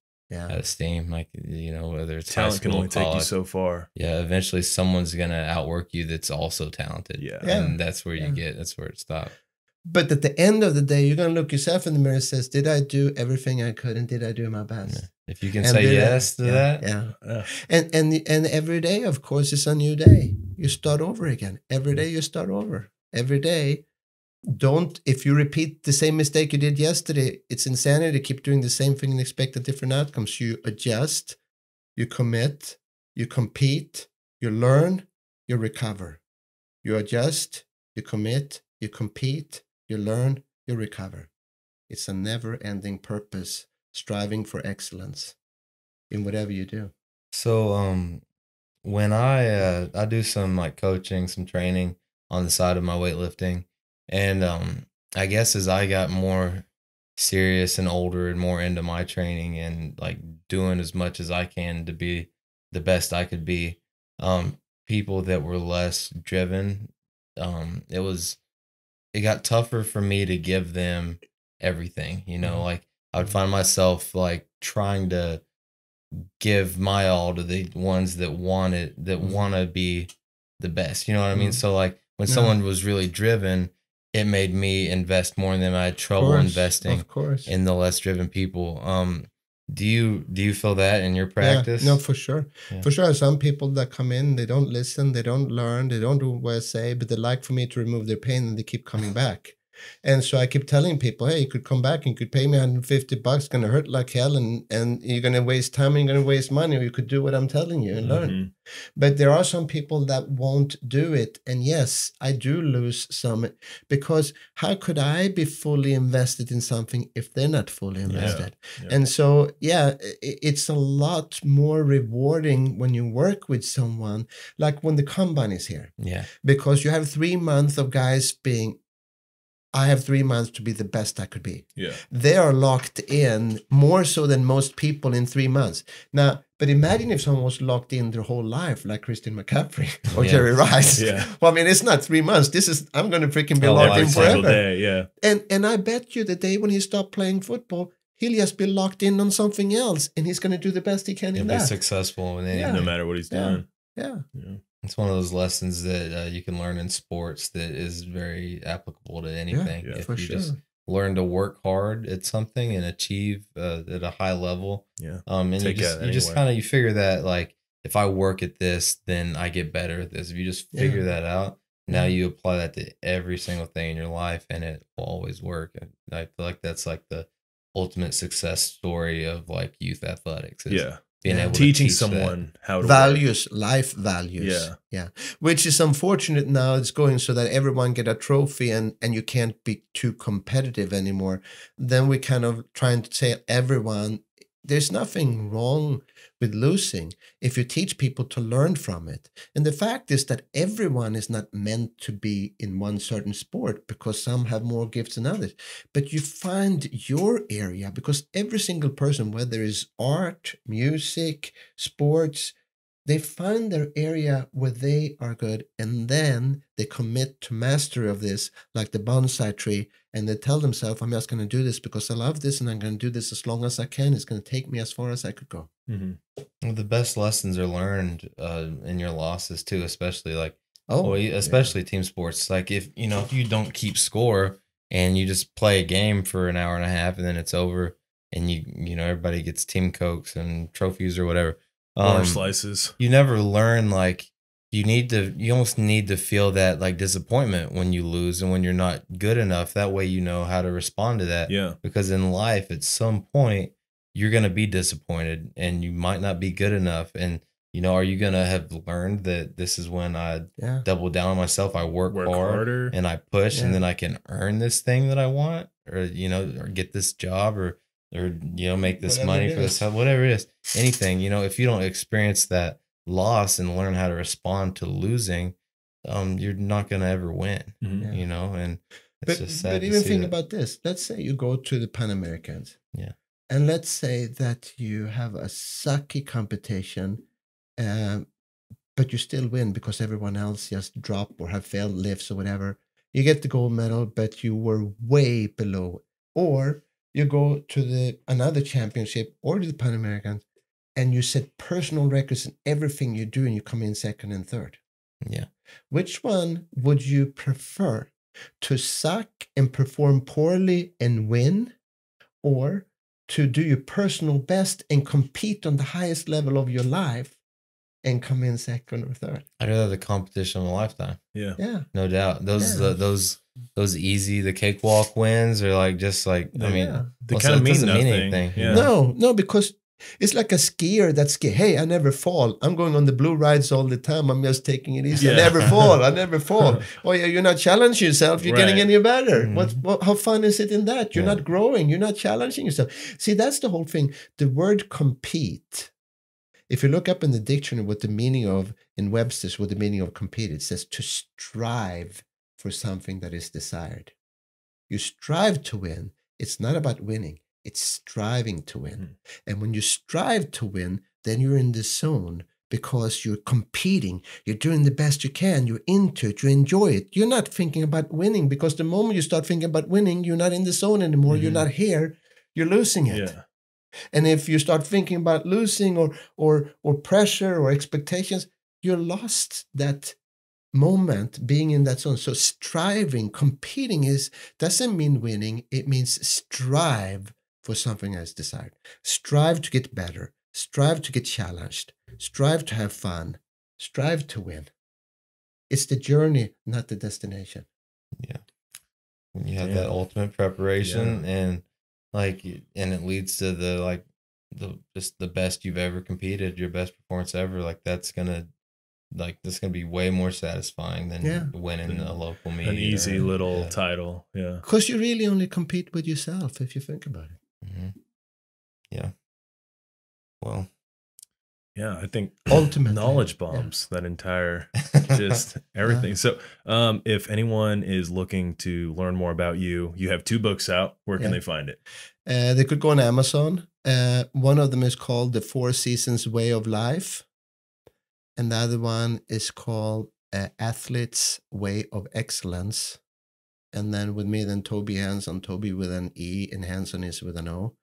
steam. Like, whether it's talent high school, can only college, take you so far. Yeah, eventually someone's gonna outwork you that's also talented. Yeah. And that's where that's where it stops. But at the end of the day, you're gonna look yourself in the mirror and says, "Did I do everything I could, and did I do my best?" Yeah. If you can say yes to that, And every day, of course, is a new day. You start over again. Every day you start over. Every day. If you repeat the same mistake you did yesterday, it's insanity to keep doing the same thing and expect a different outcomes. You adjust, you commit, you compete, you learn, you recover. You adjust, you commit, you compete, you learn, you recover. It's a never-ending purpose, striving for excellence in whatever you do. So when I do some like coaching, some training on the side of my weightlifting, and I guess as I got more serious and older and more into my training and like doing as much as I can to be the best I could be, people that were less driven, it got tougher for me to give them everything. Like I would find myself like trying to give my all to the ones that want to be the best. You know what I mean? So like when someone was really driven, it made me invest more in them. I had trouble investing in the less driven people. Do you feel that in your practice? Yeah, no, for sure. Yeah. For sure. Some people that come in, they don't listen, they don't learn, they don't do what I say, but they like for me to remove their pain, and they keep coming back. And so I keep telling people, hey, you could come back and you could pay me $150. It's going to hurt like hell, and you're going to waste time and you're going to waste money, or you could do what I'm telling you and learn. But there are some people that won't do it. And yes, I do lose some, because how could I be fully invested in something if they're not fully invested? Yeah. And so, it's a lot more rewarding when you work with someone, like when the combine is here. Yeah. Because you have 3 months of guys being I have 3 months to be the best I could be. Yeah. They are locked in more so than most people in 3 months. Now, but imagine if someone was locked in their whole life, like Christian McCaffrey or Yeah. Jerry Rice. Yeah. Well, I mean, it's not 3 months. This is, I'm going to freaking be Oh, locked in every Single forever. day, yeah. And I bet you the day when he stopped playing football, he'll just be locked in on something else, and he's going to do the best he can He'll in be that. successful in Yeah. anything. No matter what he's Yeah. doing. Yeah. Yeah. It's one of those lessons that you can learn in sports that is very applicable to anything. yeah, if for you sure. just learn to work hard at something and achieve at a high level, Yeah. and you Take just that you just anywhere. kind of you figure that like if I work at this, then I get better at this. If you just figure that out, now you apply that to every single thing in your life, and it will always work. And I feel like that's like the ultimate success story of like youth athletics. Is Yeah. being able Teaching to teach someone how to Values, life values. Yeah. Yeah. Which is unfortunate now. It's going so that everyone get a trophy and you can't be too competitive anymore. Then we kind of trying to tell everyone there's nothing wrong with losing if you teach people to learn from it. And the fact is that everyone is not meant to be in one certain sport because some have more gifts than others. But you find your area because every single person, whether it's art, music, sports, they find their area where they are good, and then they commit to mastery of this, like the bonsai tree, and they tell themselves, I'm just going to do this because I love this, and I'm going to do this as long as I can. It's going to take me as far as I could go. Mm-hmm. Well, the best lessons are learned in your losses too, especially like Oh, especially team sports. Like if you don't keep score and you just play a game for an hour and a half and then it's over, and everybody gets team cokes and trophies or whatever. Orange slices. You never learn like you almost need to feel that like disappointment when you lose and when you're not good enough. That way you know how to respond to that. Yeah. Because in life at some point you're gonna be disappointed and you might not be good enough. And are you gonna have learned that this is when I double down on myself? I work hard harder and I push, and Yeah. then I can earn this thing that I want, or or get this job, or make this Whatever money it for this, is. whatever it is, anything. If you don't experience that loss and learn how to respond to losing, you're not gonna ever win. Mhm. Yeah. And it's But, just sad but to even see think that. about this. Let's say you go to the Pan Americans. Yeah. And let's say that you have a sucky competition, but you still win because everyone else just drop or have failed lifts or whatever. You get the gold medal, but you were way below. Or you go to another championship or to the Pan Americans, and you set personal records in everything you do, and you come in second and third. Yeah. Which one would you prefer? To suck and perform poorly and win, or to do your personal best and compete on the highest level of your life and come in second or third? I'd rather the competition of a lifetime. Yeah. Yeah. No doubt. Those Yeah. those easy, the cakewalk wins are like just like I mean, Yeah. They well, kind of it mean doesn't nothing. anything. Yeah. No, because it's like a skier that's hey, I never fall. I'm going on the blue rides all the time. I'm just taking it easy. I Yeah. never fall. I never fall. Oh yeah, you're not challenging yourself. You're getting Right. any better. Mhm. How fun is it in that? You're Yeah. not growing. You're not challenging yourself. See, that's the whole thing. The word compete. If you look up in the dictionary what the meaning of, in Webster's, what the meaning of compete, it says to strive for something that is desired. You strive to win. It's not about winning. It's striving to win. And when you strive to win, then you're in the zone because you're competing. You're doing the best you can. You're into it. You enjoy it. You're not thinking about winning, because the moment you start thinking about winning, you're not in the zone anymore. You're not here. You're losing it. Yeah. And if you start thinking about losing or pressure or expectations, you're lost that moment being in that zone. So striving, competing doesn't mean winning. It means strive for something as desired. Strive to get better. Strive to get challenged. Strive to have fun. Strive to win. It's the journey, not the destination. Yeah. When you have Yeah. that ultimate preparation and it leads to just the best you've ever competed, your best performance ever, that's gonna be way more satisfying than winning a local meet. An easy little title. Yeah. Because you really only compete with yourself if you think about it. Mm-hmm. Yeah. Well, Yeah, I think Ultimately, knowledge bombs, that entire just everything. So if anyone is looking to learn more about you, you have 2 books out. Where can they find it? They could go on Amazon. One of them is called The 4 Seasons Way of Life. And the other one is called Athlete's Way of Excellence. And then with me, then Tobe Hanson, Tobe with an E and Hanson is with an O.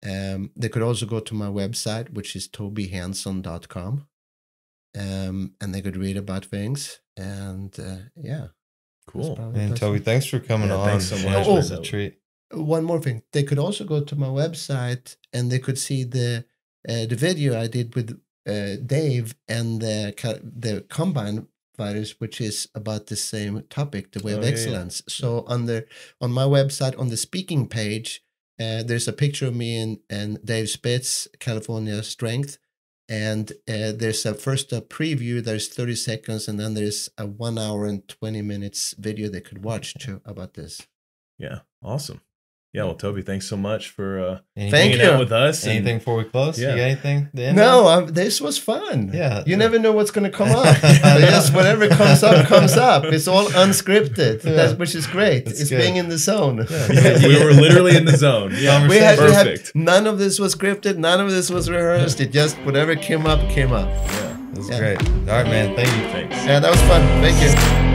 They could also go to my website, which is tobehanson.com. And they could read about things. And yeah. Cool. And Tobe, thanks for coming on. Thanks so much. It was a treat. One more thing. They could also go to my website and they could see the video I did with Dave and the combine fighters, which is about the same topic, the way of excellence. Yeah. So on my website, on the speaking page, there's a picture of me and Dave Spitz, California Strength. And there's a preview, there's 30 seconds, and then there's a 1 hour and 20 minutes video they could watch too about this. Yeah, awesome. Yeah, well, Tobe, thanks so much for hanging out with us. Anything before we close? Yeah. You got anything? No, this was fun. Yeah. You never know what's going to come up. Just whatever comes up, comes up. It's all unscripted, which is great. It's good. Being in the zone. Yeah. We were literally in the zone. Yeah, perfect. None of this was scripted. None of this was rehearsed. It just, whatever came up, came up. Yeah, it was great. All right, man. Thank you. Thanks. Yeah, that was fun. Thank you.